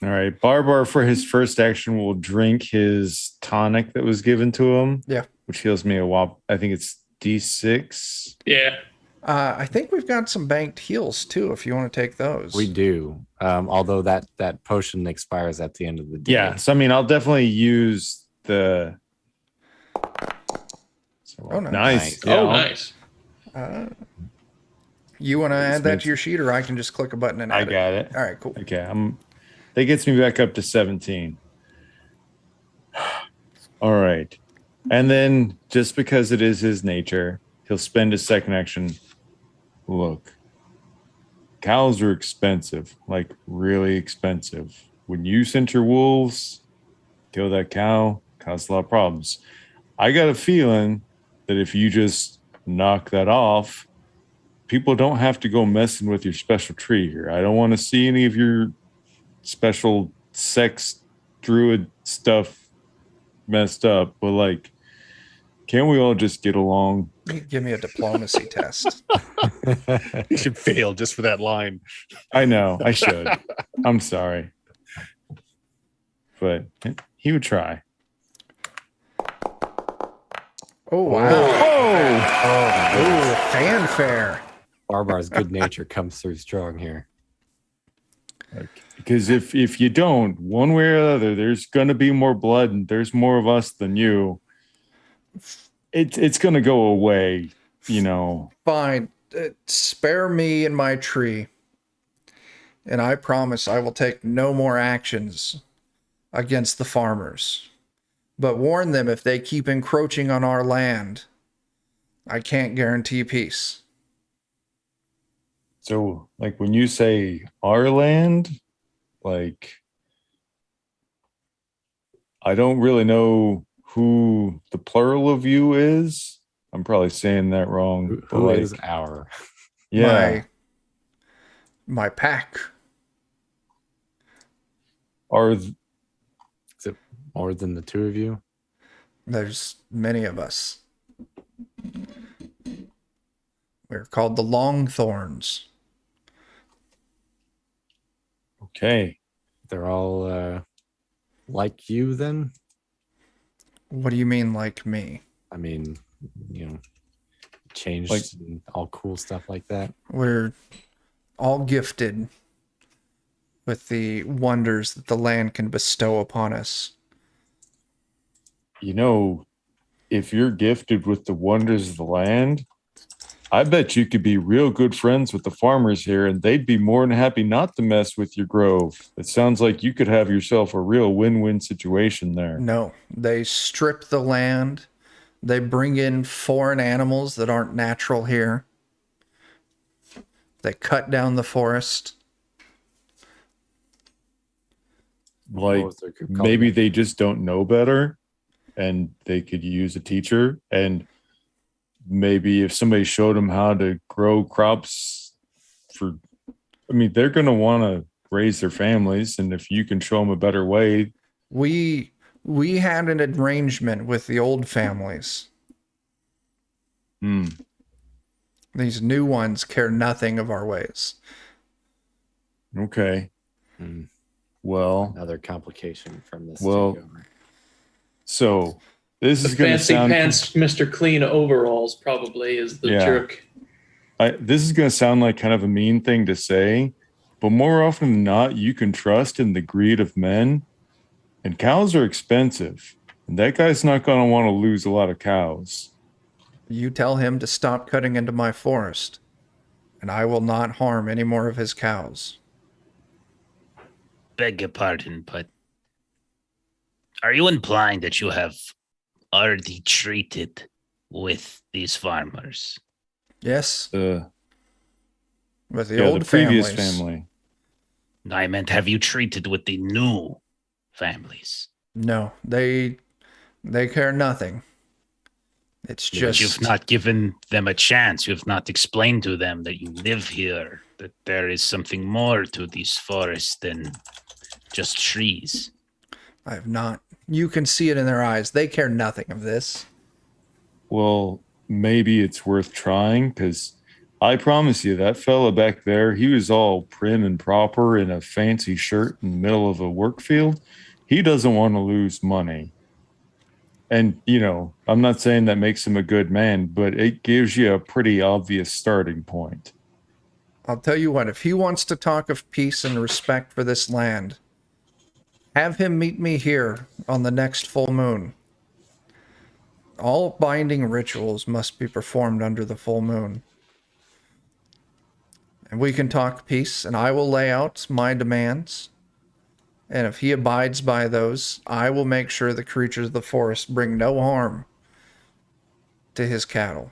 all right. Barbar, for his first action, will drink his tonic that was given to him. Yeah. Which heals me a whop. I think it's D6. Yeah. I think we've got some banked heals too, if you want to take those. We do. Although that potion expires at the end of the day. Yeah. So, I mean, I'll definitely use the. Oh, nice. Nice. Yeah. Oh, nice. You want to This add that makes- to your sheet, or I can just click a button and I add it? got it. All right, cool. Okay. That gets me back up to 17. All right. And then, just because it is his nature, he'll spend his second action. Look, cows are expensive, like really expensive. when you sent your wolves, kill that cow, caused a lot of problems. I got a feeling that if you just knock that off, people don't have to go messing with your special tree here. I don't want to see any of your special sex druid stuff messed up, but like, can't we all just get along? Give me a diplomacy test. You should fail just for that line. I know, I should. I'm sorry. But he would try. Oh, wow. Oh, fanfare. Barbar's good nature comes through strong here. Because if you don't, one way or the other, there's going to be more blood and there's more of us than you. It's going to go away, you know. Fine. Spare me and my tree. And I promise I will take no more actions against the farmers. But warn them if they keep encroaching on our land, I can't guarantee peace. So, like, when you say our land, like, I don't really know who the plural of you is. I'm probably saying that wrong. but Who like, is our? yeah, My pack. Is it more than the two of you? There's many of us. We're called the Long Thorns. okay. They're all like you then? What do you mean, like me? I mean, you know, changed Like- and all cool stuff like that. We're all gifted with the wonders that the land can bestow upon us. You know, if you're gifted with the wonders of the land, I bet you could be real good friends with the farmers here and they'd be more than happy not to mess with your grove. It sounds like you could have yourself a real win-win situation there. No, they strip the land. They bring in foreign animals that aren't natural here. They cut down the forest. Like, What was their group called maybe again? they just don't know better and they could use a teacher. And maybe if somebody showed them how to grow crops they're going to want to raise their families. And if you can show them a better way, We had an arrangement with the old families. These new ones care nothing of our ways. okay. Hmm. Well, Another complication from this Well, takeover. so this The is going to fancy sound pants, Mr. Clean overalls probably is the Yeah. jerk. this is going to sound like kind of a mean thing to say, but more often than not, you can trust in the greed of men. And cows are expensive. And that guy's not going to want to lose a lot of cows. You tell him to stop cutting into my forest, and I will not harm any more of his cows. Beg your pardon, but are you implying that you have already treated with these farmers? Yes, The with the old previous families. family. I meant, have you treated with the new families? No, they care nothing. It's But just you've not given them a chance. You've not explained to them that you live here, that there is something more to these forests than just trees. I have not. You can see it in their eyes. They care nothing of this. Well, maybe it's worth trying because I promise you that fella back there, he was all prim and proper in a fancy shirt in the middle of a work field. He doesn't want to lose money. And, you know, I'm not saying that makes him a good man, but it gives you a pretty obvious starting point. I'll tell you what, if he wants to talk of peace and respect for this land, have him meet me here on the next full moon. All binding rituals must be performed under the full moon. And we can talk peace, and I will lay out my demands. And if he abides by those, I will make sure the creatures of the forest bring no harm to his cattle.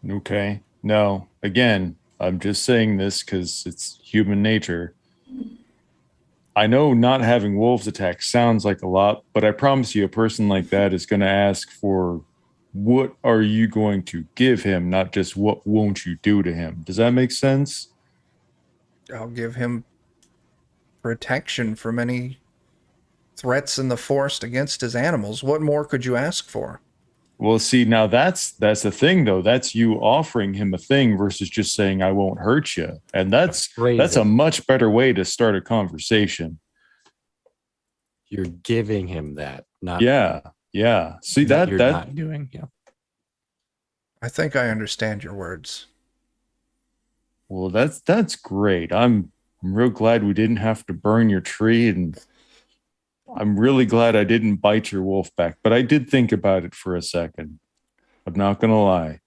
Okay. No, again, I'm just saying this because it's human nature. I know not having wolves attack sounds like a lot, but I promise you a person like that is going to ask for what are you going to give him, not just what won't you do to him. Does that make sense? I'll give him protection from any threats in the forest against his animals. What more could you ask for? Well, see, now that's the thing though. That's you offering him a thing versus just saying I won't hurt you. And that's a much better way to start a conversation. You're giving him that, not Yeah. See that that you're that not doing. Yeah. I think I understand your words. well, that's great. I'm real glad we didn't have to burn your tree, and I'm really glad I didn't bite your wolf back. But I did think about it for a second. I'm not gonna lie.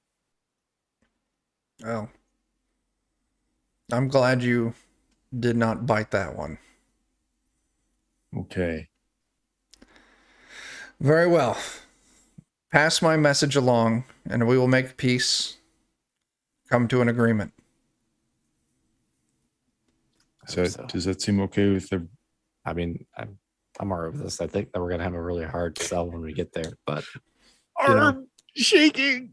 Oh. I'm glad you did not bite that one. Okay. Very well. Pass my message along, and we will make peace. Come to an agreement. So does that seem okay with the? I mean, I'm all right with this. I think that we're gonna have a really hard sell when we get there, but you know. Shaking.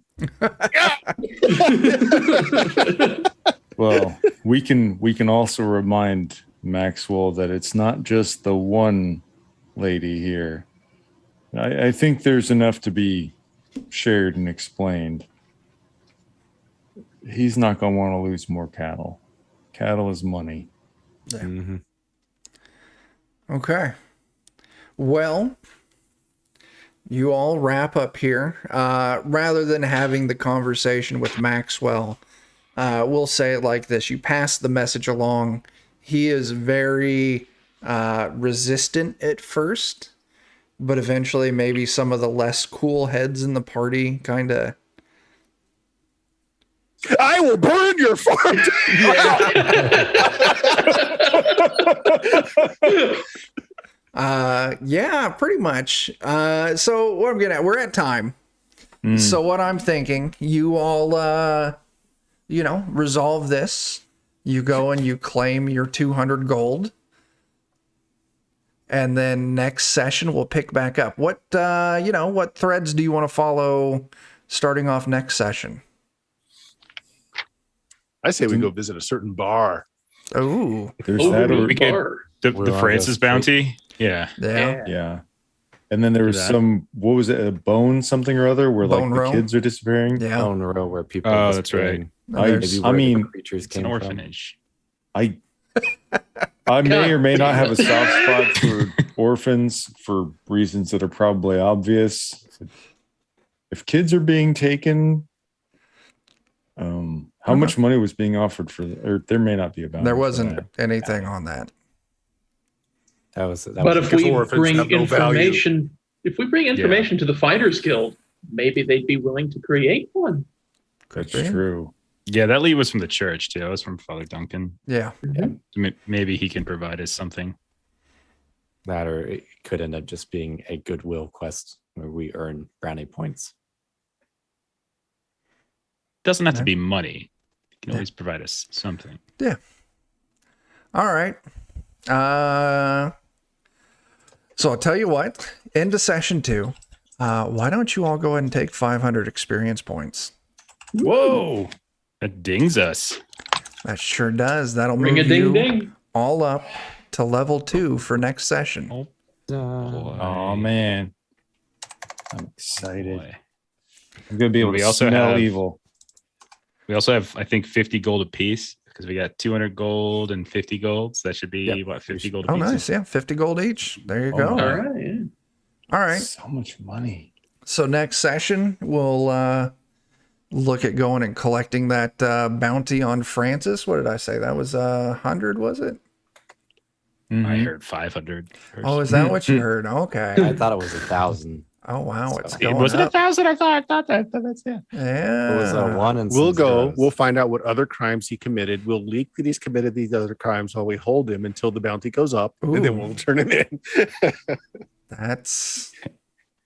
Well, we can also remind Maxwell that it's not just the one lady here. I think there's enough to be shared and explained. He's not going to want to lose more cattle. Cattle is money. Yeah. Mm-hmm. Okay. Well, you all wrap up here. Rather than having the conversation with Maxwell, we'll say it like this. You pass the message along. He is very resistant at first, but eventually maybe some of the less cool heads in the party kind of... I will burn your farm. Yeah, pretty much. So what I'm getting at, we're at time. So what I'm thinking, you all, resolve this. You go and you claim your 200 gold. And then next session, we'll pick back up. What threads do you want to follow starting off next session? I say we go visit a certain bar. Oh, There's that. we could- Bar. The wanna Francis go bounty. Yeah. yeah. Yeah. And then there was that. some, what was it, a bone something or other where Bone like row? the kids are disappearing? Yeah. Bone row where people. Oh, are that's right. disappearing. There's- Maybe I where the mean, creatures It's an came from. orphanage. I may or may not have a soft spot for orphans for reasons that are probably obvious. If kids are being taken, how much money was being offered for? Or there may not be a bounty. There for wasn't that. anything on that. That was But if because we orphans bring have no value. information, to the Fighters Guild, maybe they'd be willing to create one. That's be. true. Yeah, that lead was from the church too. That was from Father Duncan. Yeah. Maybe he can provide us something. that, or it could end up just being a goodwill quest where we earn brownie points. Doesn't have to be money. You can always provide us something. Yeah. All right. So I'll tell you what, into session 2, why don't you all go ahead and take 500 experience points? Whoa. That dings us. That sure does. That'll Ring a move ding you ding. all up to level 2 for next session. Oh, Oh man, I'm excited. boy. I'm gonna be able We to also smell have- evil. We also have, I think, 50 gold apiece because we got 200 gold and 50 gold. So that should be, Yep. 50 gold Oh, apiece? nice. Yeah, 50 gold each. There you Oh, go. my. All right. Yeah. All right. So much money. So next session, we'll look at going and collecting that bounty on Francis. What did I say? That was 100, was it? I Mhm. heard 500. Oh, is that what you heard? Okay. I thought it was 1,000. Oh, wow. It's So- going Was it up. 1,000? I thought that's it. Yeah. It was a one and We'll some go. zeros. We'll find out what other crimes he committed. We'll leak that he's committed these other crimes while we hold him until the bounty goes up, and then Ooh. we'll turn him in. That's...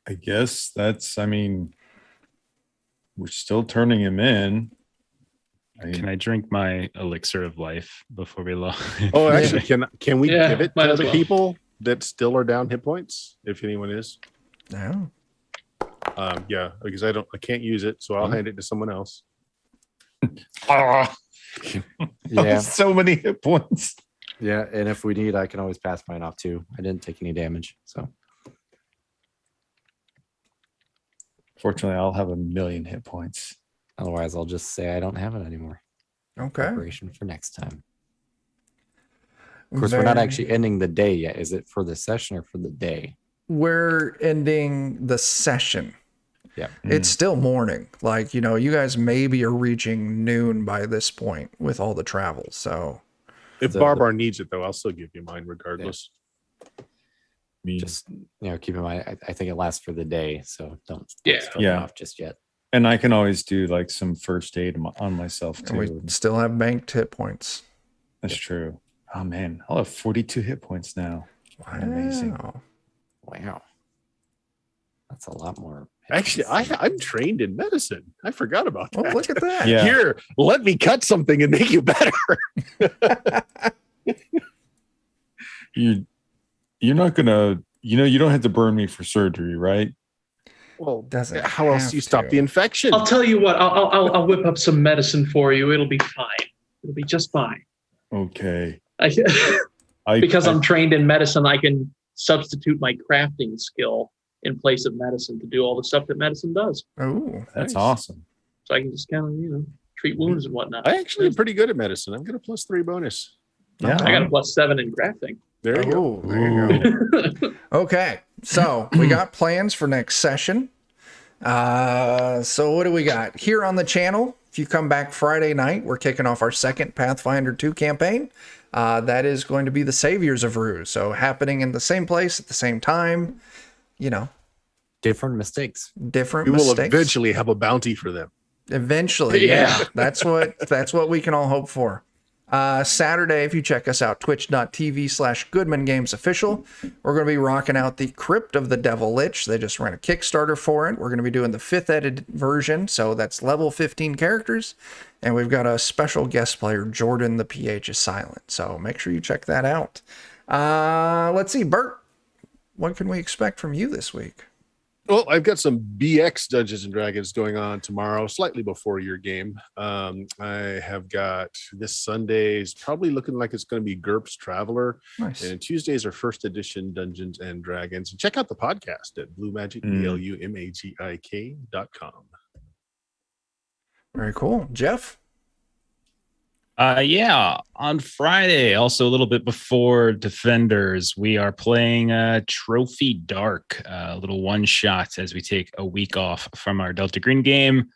I guess that's. I mean, we're still turning him in. Can I drink my elixir of life before we log? Oh, actually, can we Yeah, give it to might as other well. people that still are down hit points? If anyone is, No. yeah, because I can't use it, so I'll hand it to someone else. Ah, Yeah, so many hit points. yeah. And if we need, I can always pass mine off too. I didn't take any damage, so Fortunately, I'll have 1,000,000 hit points. otherwise, I'll just say I don't have it anymore. Okay. Preparation for next time. Of course, we're not actually ending the day yet. Is it for the session or for the day? We're ending the session. Yeah. It's still morning. Like, you guys maybe are reaching noon by this point with all the travel. So, If Barbar needs it, though, I'll still give you mine regardless. Just keep in mind, I think it lasts for the day, so don't Yeah. start it Yeah. off just yet. And I can always do like some first aid on myself and too. we still have banked hit points. That's true. Oh man, I'll have 42 hit points now. Wow. Amazing. Wow, that's a lot more. Actually, I'm trained in medicine. I forgot about that. Oh, look at that. Yeah. Here, let me cut something and make you better. You're not gonna, you don't have to burn me for surgery, right? Well, Doesn't how else have do you stop to. the infection? I'll tell you what. I'll whip up some medicine for you. It'll be fine. It'll be just fine. Okay. Because I'm trained in medicine, I can substitute my crafting skill in place of medicine to do all the stuff that medicine does. Oh, That's Nice. awesome. So I can just kind of, treat wounds and whatnot. I actually am pretty good at medicine. I'm going to +3 bonus. Yeah. I got a +7 in crafting. There you go. oh, there you go. Okay, so we got plans for next session. So what do we got here on the channel? If you come back Friday night, we're kicking off our second Pathfinder 2 campaign. That is going to be the Saviors of Vruz. So happening in the same place at the same time, Different mistakes. different We will mistakes. eventually have a bounty for them. Eventually, Yeah. yeah. That's what we can all hope for. Saturday, if you check us out, twitch.tv/Goodman Games Official, we're going to be rocking out the Crypt of the Devil Lich. They just ran a Kickstarter for it. We're going to be doing the 5th edited version, so that's level 15 characters. And we've got a special guest player, Jordan, the PH is silent. So make sure you check that out. Let's see, Bert, what can we expect from you this week? Well, I've got some BX Dungeons and Dragons going on tomorrow, slightly before your game. I have got this Sunday's probably looking like it's going to be GURPS Traveler. Nice. And Tuesdays are first edition Dungeons and Dragons. And check out the podcast at BlueMagik.com. Very cool. Jeff? Yeah, on Friday, also a little bit before Defenders, we are playing Trophy Dark, a little one shot as we take a week off from our Delta Green game.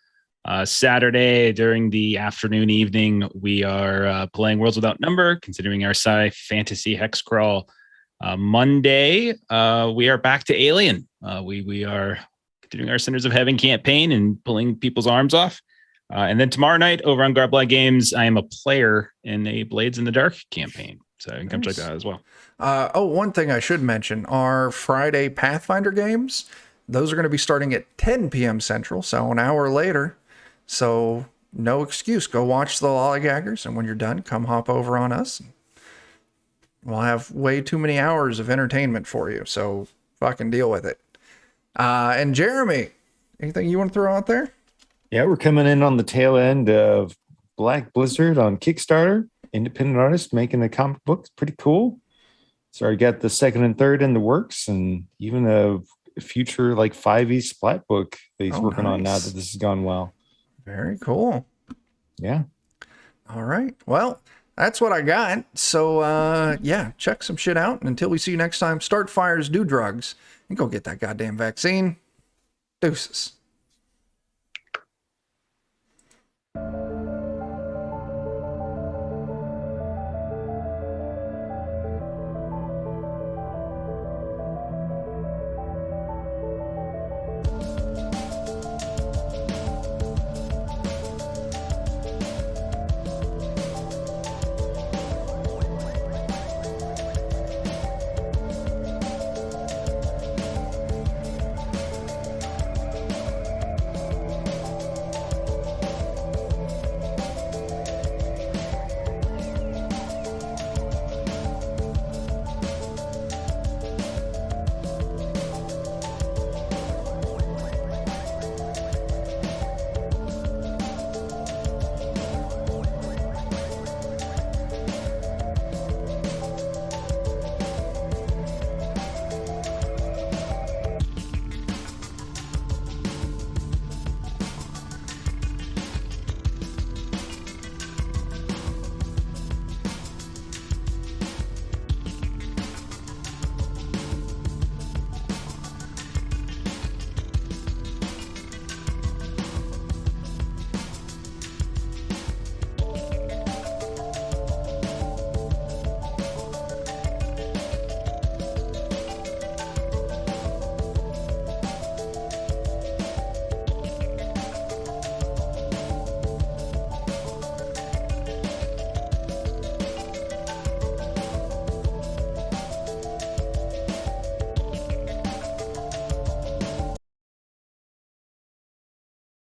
Saturday during the afternoon, evening, we are playing Worlds Without Number, continuing our sci-fantasy hex crawl. Monday, we are back to Alien. We are continuing our Centers of Heaven campaign and pulling people's arms off. And then tomorrow night over on Garbly Games, I am a player in a Blades in the Dark campaign. So you can come check that out as well. One thing I should mention, our Friday Pathfinder games, those are going to be starting at 10 p.m. Central, so an hour later. So no excuse. Go watch the Lollygaggers, and when you're done, come hop over on us. We'll have way too many hours of entertainment for you, so fucking deal with it. And Jeremy, anything you want to throw out there? Yeah, we're coming in on the tail end of Black Blizzard on Kickstarter. Independent artist making the comic books. Pretty cool. So I got the second and third in the works, and even a future like 5e splat book that he's working on now nice. that this has gone well. Very cool. Yeah. All right. Well, that's what I got. So, yeah, check some shit out. And until we see you next time, start fires, do drugs, and go get that goddamn vaccine. Deuces.